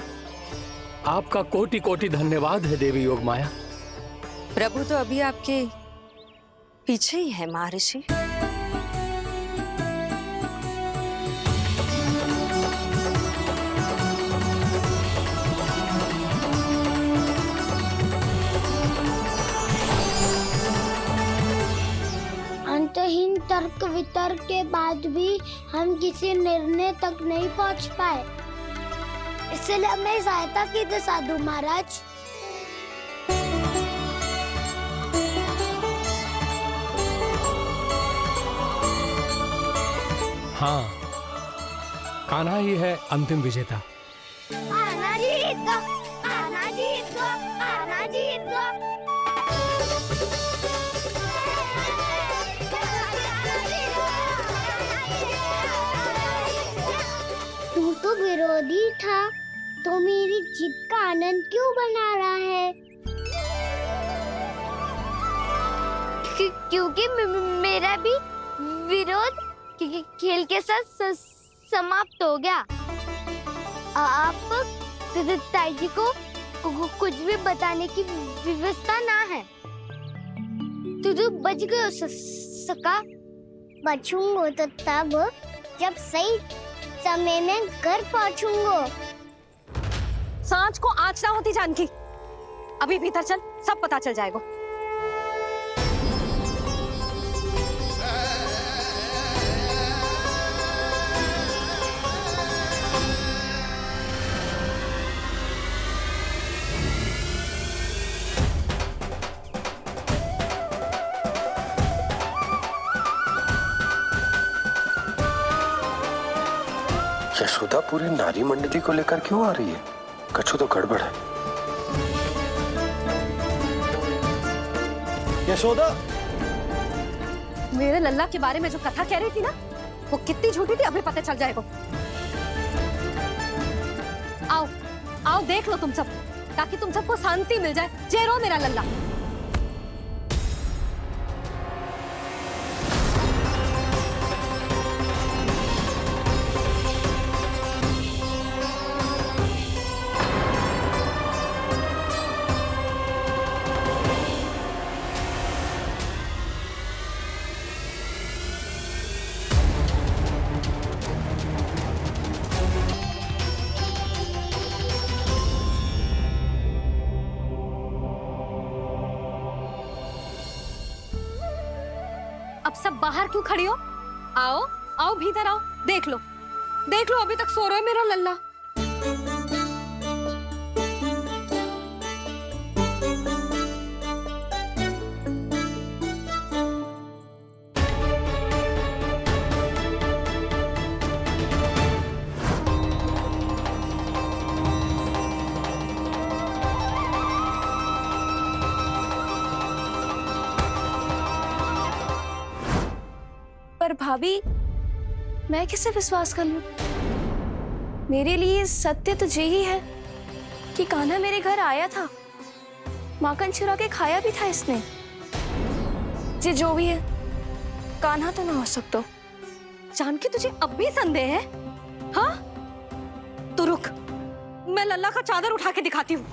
आपका कोटि कोटि धन्यवाद है देवी योगमाया। प्रभु तो अभी आपके पीछे ही है महर्षि। अंतहीन तर्क वितर्क के बाद भी हम किसी निर्णय तक नहीं पहुंच पाए, इसलिए हमें सहायता कीजिए साधु महाराज। हाँ, कान्हा ही है अंतिम विजेता। आना जीत गो, आना जीत गो, आना जीत गो। विरोधी था तो मेरी जीत का आनंद क्यों बना रहा है? क्योंकि मेरा भी विरोध खेल के साथ समाप्त हो गया। आप ताई जी को कुछ भी बताने की व्यवस्था ना है। तू बच गयो सका। बचूंगो तो तब जब सही समय में घर पहुंचूंगो। सांच को आँच ना होती जानकी। अभी भीतर चल, सब पता चल जाएगा। यशोदा पूरी नारी मंडली को लेकर क्यों आ रही है? कछु तो गड़बड़ है। यशोदा, मेरे लल्ला के बारे में जो कथा कह रही थी ना, वो कितनी झूठी थी अभी पता चल जाएगा। आओ आओ देख लो तुम सब, ताकि तुम सबको शांति मिल जाए। जे रो मेरा लल्ला। अब सब बाहर क्यों खड़ी हो? आओ आओ भीतर आओ, देख लो अभी तक सो रहा है मेरा लल्ला। पर भाभी, मैं किसे विश्वास कर लूं? मेरे लिए सत्य तो यही है कि कान्हा मेरे घर आया था, माखन चुरा के खाया भी था इसने। जे जो भी है, कान्हा तो ना हो सकता। जानकी तुझे अब भी संदेह है? हाँ तो रुक, मैं लल्ला का चादर उठा के दिखाती हूँ।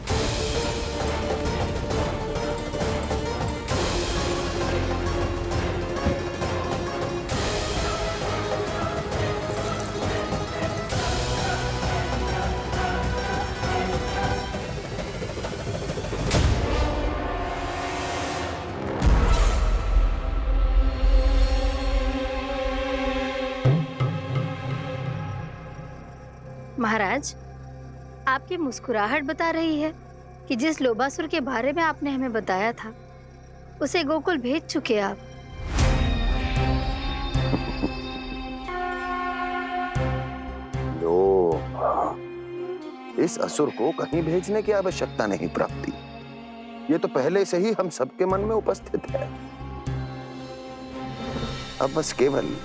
महाराज, आपकी मुस्कुराहट बता रही है कि जिस लोबासुर के बारे में आपने हमें बताया था, उसे गोकुल भेज चुके आप। लोभ, इस असुर को कहीं भेजने की आवश्यकता नहीं प्राप्ति। ये तो पहले से ही हम सबके मन में उपस्थित है। अब बस केवल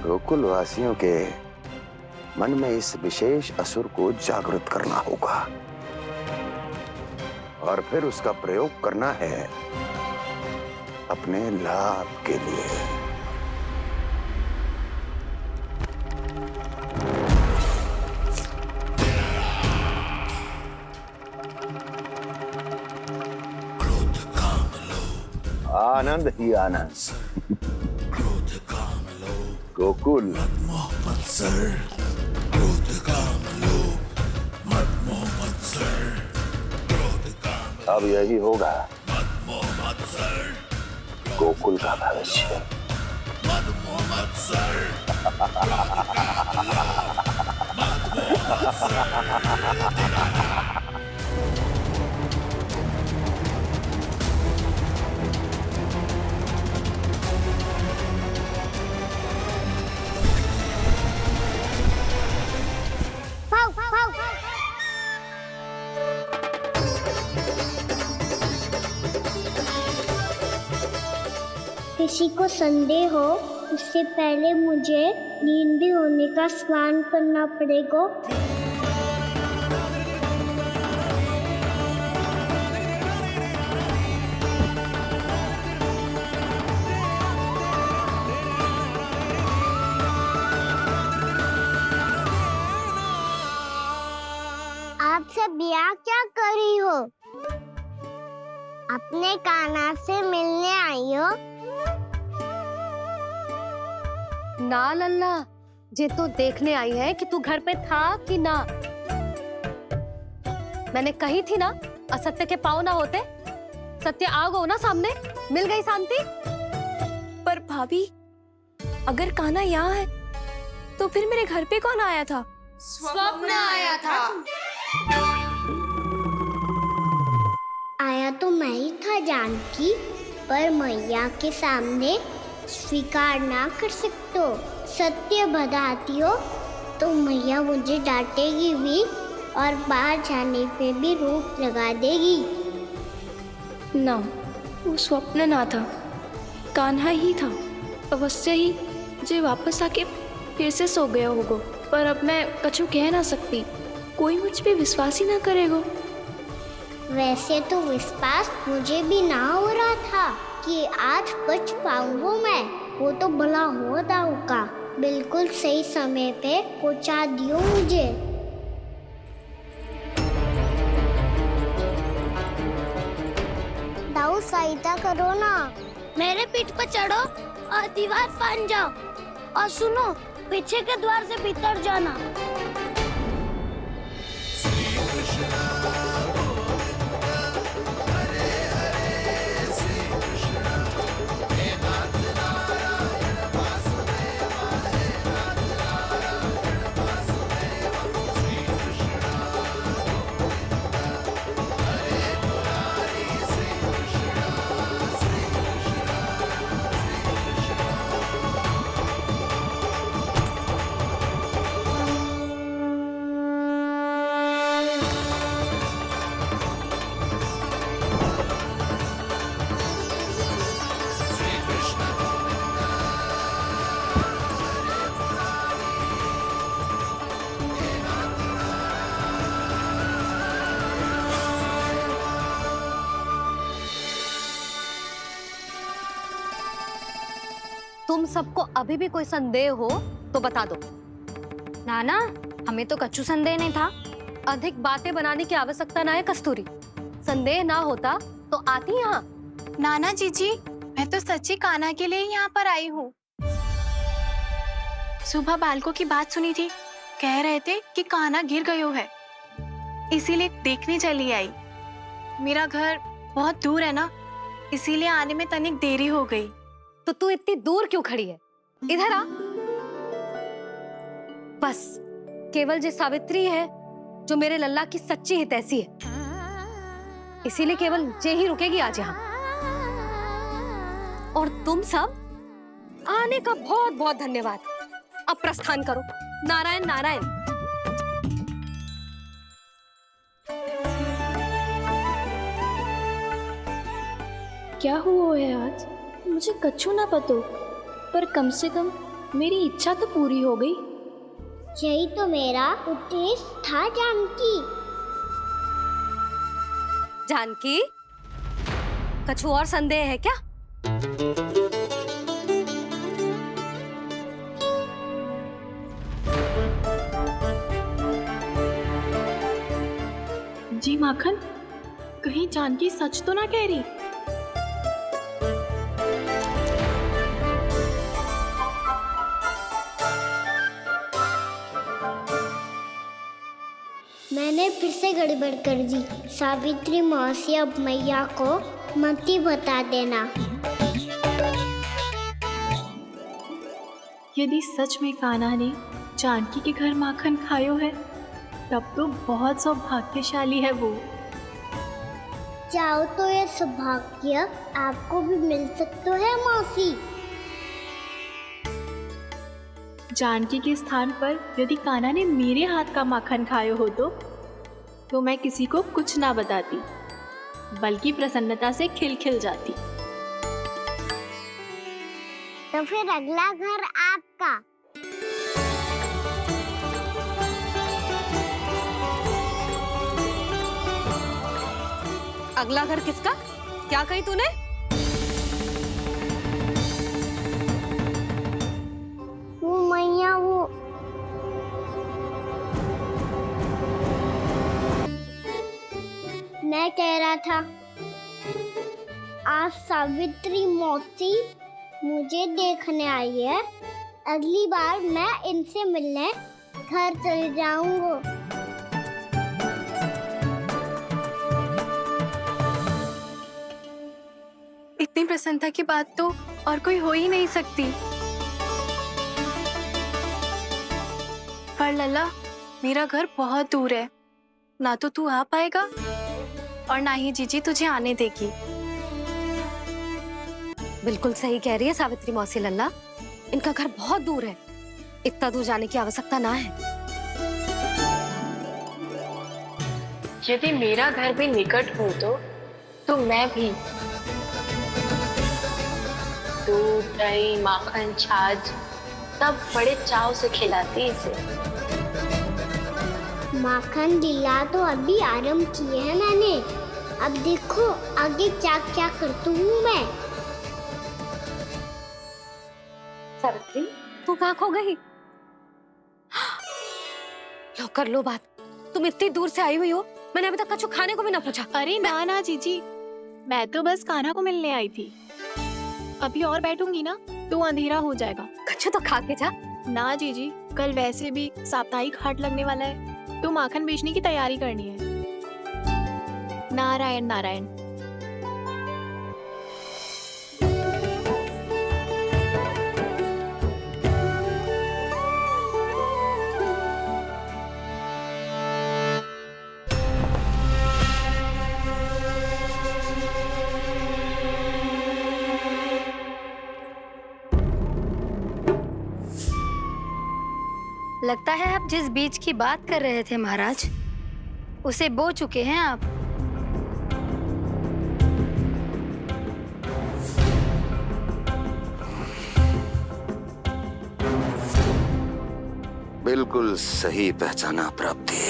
गोकुल वासियों के मन में इस विशेष असुर को जागृत करना होगा और फिर उसका प्रयोग करना है अपने लाभ के लिए। आनंद ही आनंद। गोकुल अब यही होगा गोकुल का भविष्य। किसी को संदेह हो तो उससे पहले मुझे नींद भी होने का स्नान करना पड़ेगा। आप सब यहाँ क्या कर रही हो? अपने कान्हा से मिलने आई हो? ना लल्ला, जे तो देखने आई है कि तू घर पे था कि ना। मैंने कही थी ना, असत्य के पाँव ना होते। सत्य आ गो ना सामने, मिल गई शांति। पर भाभी, अगर कान्हा यहाँ है तो फिर मेरे घर पे कौन आया था? स्वप्न आया था। आया तो मैं ही था जानकी, पर मैया के सामने स्वीकार ना कर सकते हो। सत्य बताती हो तो मैया मुझे डांटेगी भी और बाहर जाने पे भी रोक लगा देगी। ना, वो स्वप्न ना था, कान्हा ही था। अवश्य ही जे वापस आके फिर से सो गया होगा। पर अब मैं कछु कह ना सकती, कोई मुझ पे विश्वास ही ना करेगा। वैसे तो विश्वास मुझे भी ना हो रहा था कि आज बच पाऊंगा मैं। वो तो भला हो दाऊ का बिल्कुल सही समय पे पहुंचा दियो मुझे। दाऊ सहायता करो ना, मेरे पीठ पर चढ़ो और दीवार फाड़ जाओ। और सुनो, पीछे के द्वार से भीतर जाना। तुम सबको अभी भी कोई संदेह हो तो बता दो। नाना, हमें तो कच्चू संदेह नहीं था। अधिक बातें बनाने की आवश्यकता ना है कस्तूरी। संदेह ना होता तो आती यहाँ। नाना जीजी, मैं तो सच्ची कान्हा के लिए यहाँ पर आई हूँ। सुबह बालकों की बात सुनी थी, कह रहे थे कि कान्हा गिर गयो है, इसीलिए देखने चली आई। मेरा घर बहुत दूर है ना, इसीलिए आने में तनिक देरी हो गई। तो तू इतनी दूर क्यों खड़ी है? इधर आ। बस केवल जे सावित्री है जो मेरे लल्ला की सच्ची हितैषी है, इसीलिए केवल जे ही रुकेगी आज यहाँ। और तुम सब आने का बहुत बहुत धन्यवाद। अब प्रस्थान करो। नारायण नारायण। क्या हुआ है आज? मुझे कछु ना पतो, पर कम से कम मेरी इच्छा तो पूरी हो गई। यही तो मेरा उद्देश्य था जानकी। जानकी, कछु और संदेह है क्या? जी माखन, कहीं जानकी सच तो ना कह रही? मैंने फिर से गड़बड़ कर दी। सावित्री मौसी अब मैया को मत ही बता देना। यदि सच में कान्हा ने जानकी के घर माखन खायो है, तब तो बहुत सौभाग्यशाली है वो। चाहो तो ये सौभाग्य आपको भी मिल सकता है मौसी। जानकी के स्थान पर यदि कान्हा ने मेरे हाथ का माखन खायो हो तो मैं किसी को कुछ ना बताती, बल्कि प्रसन्नता से खिलखिल जाती। तो फिर अगला घर आपका। अगला घर किसका? क्या कही तूने? वो मैया वो मैं कह रहा था आज सावित्री मौसी मुझे देखने आई है। अगली बार मैं इनसे मिलने घर चले जाऊंगा। इतनी प्रसन्नता की बात तो और कोई हो ही नहीं सकती। पर लल्ला, मेरा घर बहुत दूर है, ना तो तू आ पाएगा और ना ही जीजी तुझे आने देगी। बिल्कुल सही कह रही है सावित्री मौसी लल्ला, इनका घर बहुत दूर है, इतना दूर जाने की आवश्यकता ना है। यदि मेरा घर भी निकट हो तो मैं भी दूध, दही, माखन, छाछ सब बड़े चाव से खिलाती इसे। माखन लीला तो अभी आरंभ किए है मैंने। अब देखो आगे क्या क्या करती हूँ मैं। सावित्री, तू कहाँ खो गई? लो कर लो बात, तुम इतनी दूर से आई हुई हो, मैंने अभी तक कछु खाने को भी ना पूछा। अरे ना ना जीजी, मैं तो बस कान्हा को मिलने आई थी। अभी और बैठूंगी ना तो अंधेरा हो जाएगा। कछु तो खा के जा। ना जीजी, कल वैसे भी साप्ताहिक हाट लगने वाला है, तो माखन बेचने की तैयारी करनी है। नारायण नारायण। लगता है आप जिस बीज की बात कर रहे थे महाराज, उसे बो चुके हैं आप। बिल्कुल सही पहचाना प्राप्ति।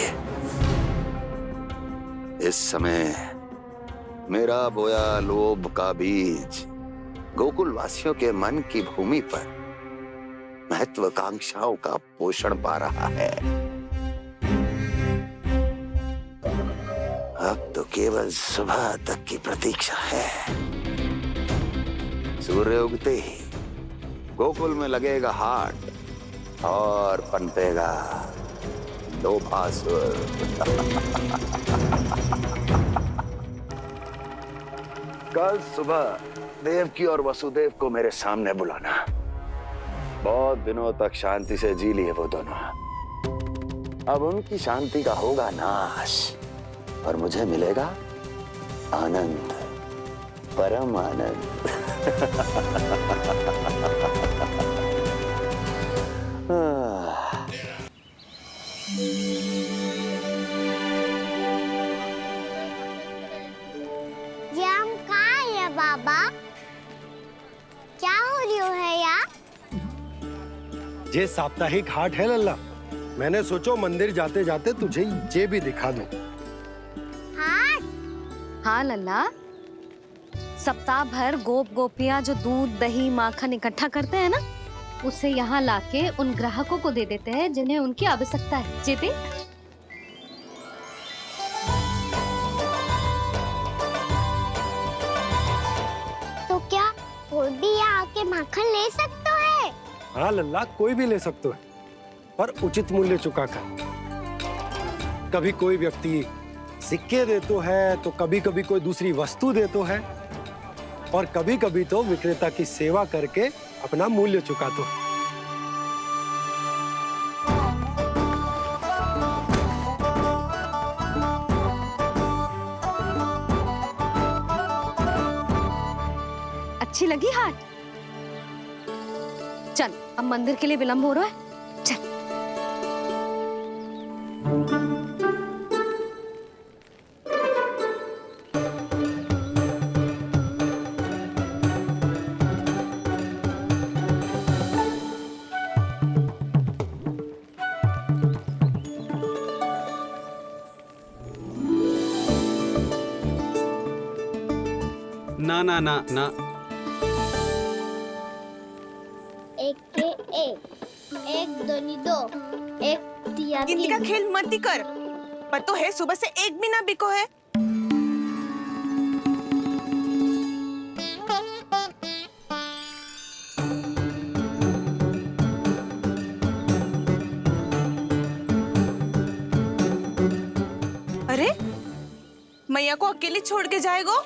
इस समय मेरा बोया लोभ का बीज गोकुल वासियों के मन की भूमि पर महत्वाकांक्षाओं का पोषण पा रहा है। अब तो केवल सुबह तक की प्रतीक्षा है। सूर्य उगते ही गोकुल में लगेगा हाट और पनपेगा लोभासुर। कल सुबह देवकी और वसुदेव को मेरे सामने बुलाना। बहुत दिनों तक शांति से जी लिए वो दोनों, अब उनकी शांति का होगा नाश और मुझे मिलेगा आनंद, परम आनंद। ये हम कहाँ है बाबा? क्या हो रही है यार? ये साप्ताहिक हाट है लल्ला, मैंने सोचो मंदिर जाते जाते तुझे ये भी दिखा दूं। हाँ लल्ला, सप्ताह भर गोप गोपियां जो दूध, दही, माखन इकट्ठा करते हैं ना, उसे यहाँ लाके उन ग्राहकों को दे देते हैं जिन्हें उनकी आवश्यकता है। जेते तो क्या कोई भी यहाँ आके माखन ले सकता है? हाँ लल्ला, कोई भी ले सकते है, पर उचित मूल्य चुकाकर। कभी कोई व्यक्ति सिक्के दे तो है, तो कभी कभी कोई दूसरी वस्तु दे तो है, और कभी कभी तो विक्रेता की सेवा करके अपना मूल्य चुका तो है। अच्छी लगी हाट? चल, अब मंदिर के लिए विलंब हो रहा है, चल। ना ना ना ना। एक के एक दोनी दो, एक तिया गिनती का खेल मत ही कर। पतो है सुबह से एक भी ना बिको है। अरे मैया को अकेले छोड़ के जाएगो?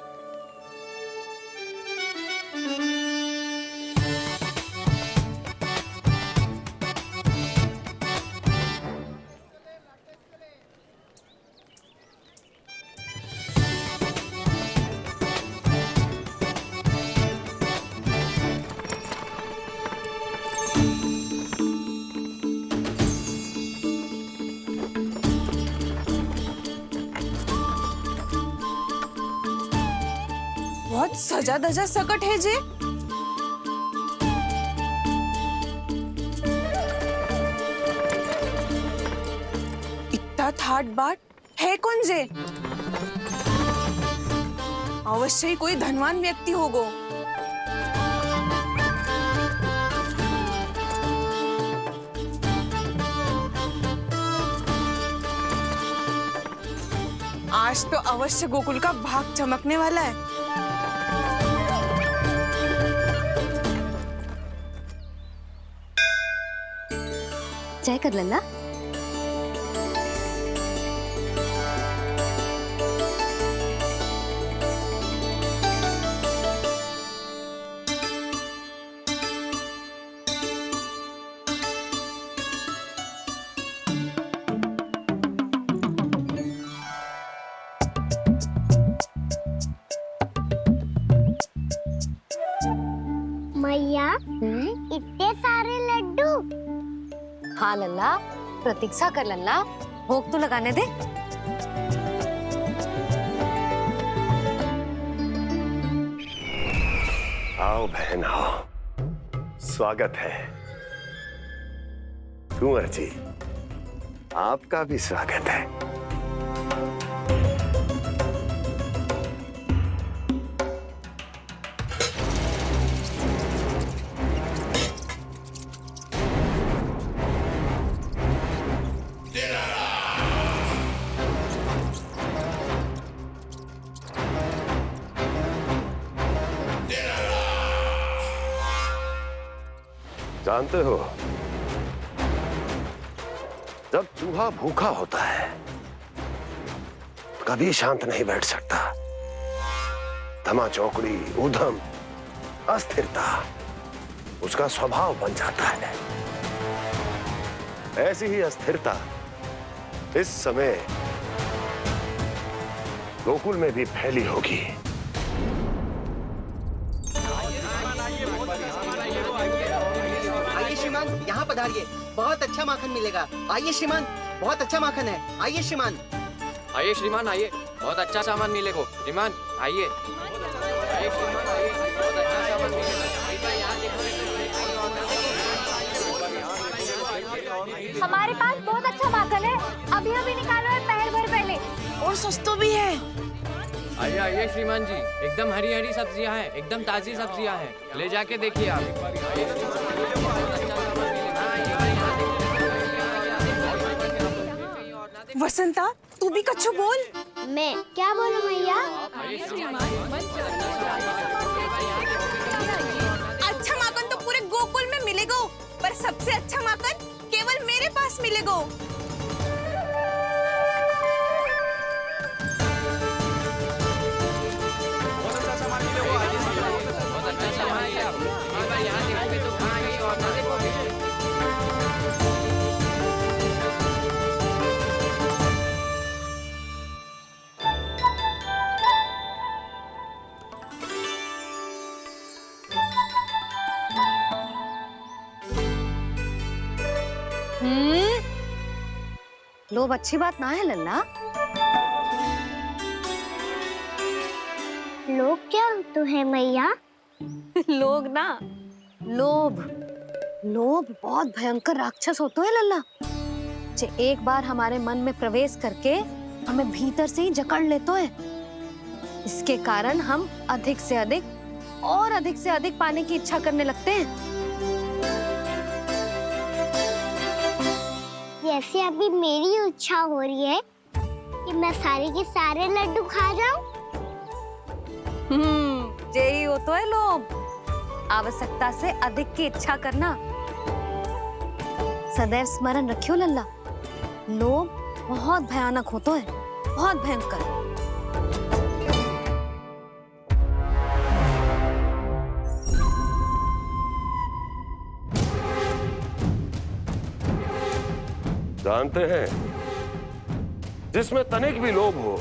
बहुत सजा धजा सकट है जे। इतना थाट बाट है कौन जे? अवश्य ही कोई धनवान व्यक्ति होगो। आज तो अवश्य गोकुल का भाग चमकने वाला है। जय कर लल्ला। मैया इतने सारे लड्डू। हाँ लल्ला, प्रतीक्षा कर लल्ला, भोग तो लगाने दे। आओ बहन आओ, स्वागत है। कुंवर जी, आपका भी स्वागत है। जानते हो, जब चूहा भूखा होता है तो कभी शांत नहीं बैठ सकता। धमा चौकड़ी, उधम, अस्थिरता उसका स्वभाव बन जाता है। ऐसी ही अस्थिरता इस समय गोकुल में भी फैली होगी। श्रीमान, यहाँ पधारिए, बहुत अच्छा माखन मिलेगा। आइए श्रीमान, बहुत अच्छा माखन है। आइए श्रीमान। आइए श्रीमान, आइए, बहुत अच्छा सामान मिलेगा। श्रीमान आइए, आइए श्रीमान, आइए, बहुत अच्छा सामान मिलेगा। हमारे पास बहुत अच्छा माखन है, अभी अभी निकालो है, पहर भर पहले। और सस्ता भी है। आइए आइए श्रीमान जी, एकदम हरी हरी सब्जियां हैं, एकदम ताजी सब्जियां हैं, ले जाके देखिए आप। वसंता, तू भी कच्छु बोल। मैं क्या बोलूं मैया? अच्छा माखन तो पूरे गोकुल में मिलेगा, पर सबसे अच्छा माखन केवल मेरे पास मिलेगा। लोभ अच्छी बात ना है लल्ला। लोग क्या तो है मैया? लोग ना, लोभ। लोभ बहुत भयंकर राक्षस होता है लल्ला, जे एक बार हमारे मन में प्रवेश करके हमें भीतर से ही जकड़ लेते है। इसके कारण हम अधिक से अधिक पाने की इच्छा करने लगते हैं। जैसे अभी मेरी इच्छा हो रही है कि मैं सारे के सारे लड्डू खा जाऊं। यही हो तो है लोभ, आवश्यकता से अधिक की इच्छा करना। सदैव स्मरण रखियो लल्ला, लोभ बहुत भयानक होता है, बहुत भयंकर। जानते हैं, जिसमें तनिक भी लोभ हो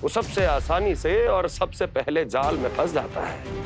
वो सबसे आसानी से और सबसे पहले जाल में फंस जाता है।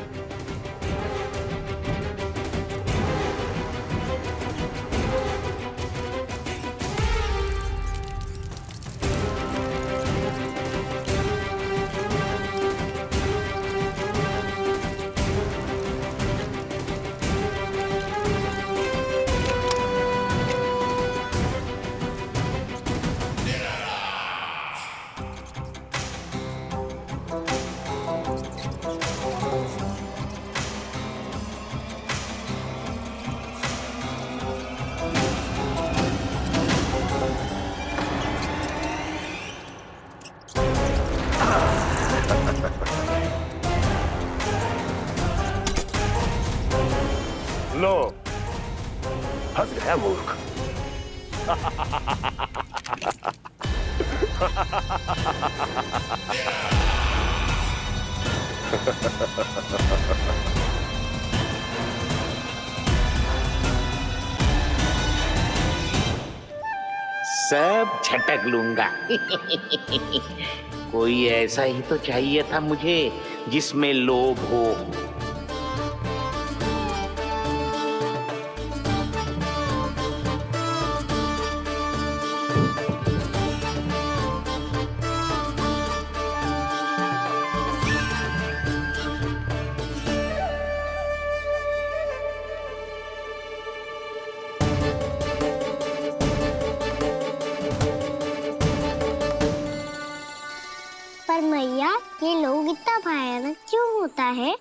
लो, फंस गया मूर्ख। सब झटक लूंगा। कोई ऐसा ही तो चाहिए था मुझे जिसमें लोभ हो। पर मैया, ये लोग इतना भयानक क्यों होता है?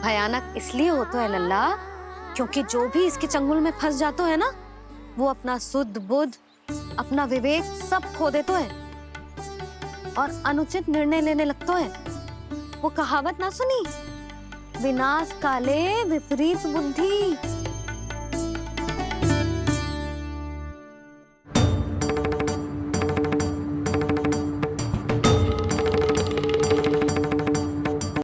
भयानक इसलिए होता है लल्ला, क्योंकि जो भी इसके चंगुल में फंस जाता है ना, वो अपना शुद्ध बुद्ध, अपना विवेक सब खो देता है और अनुचित निर्णय लेने लगता है। वो कहावत ना सुनी, विनाश काले विपरीत बुद्धि।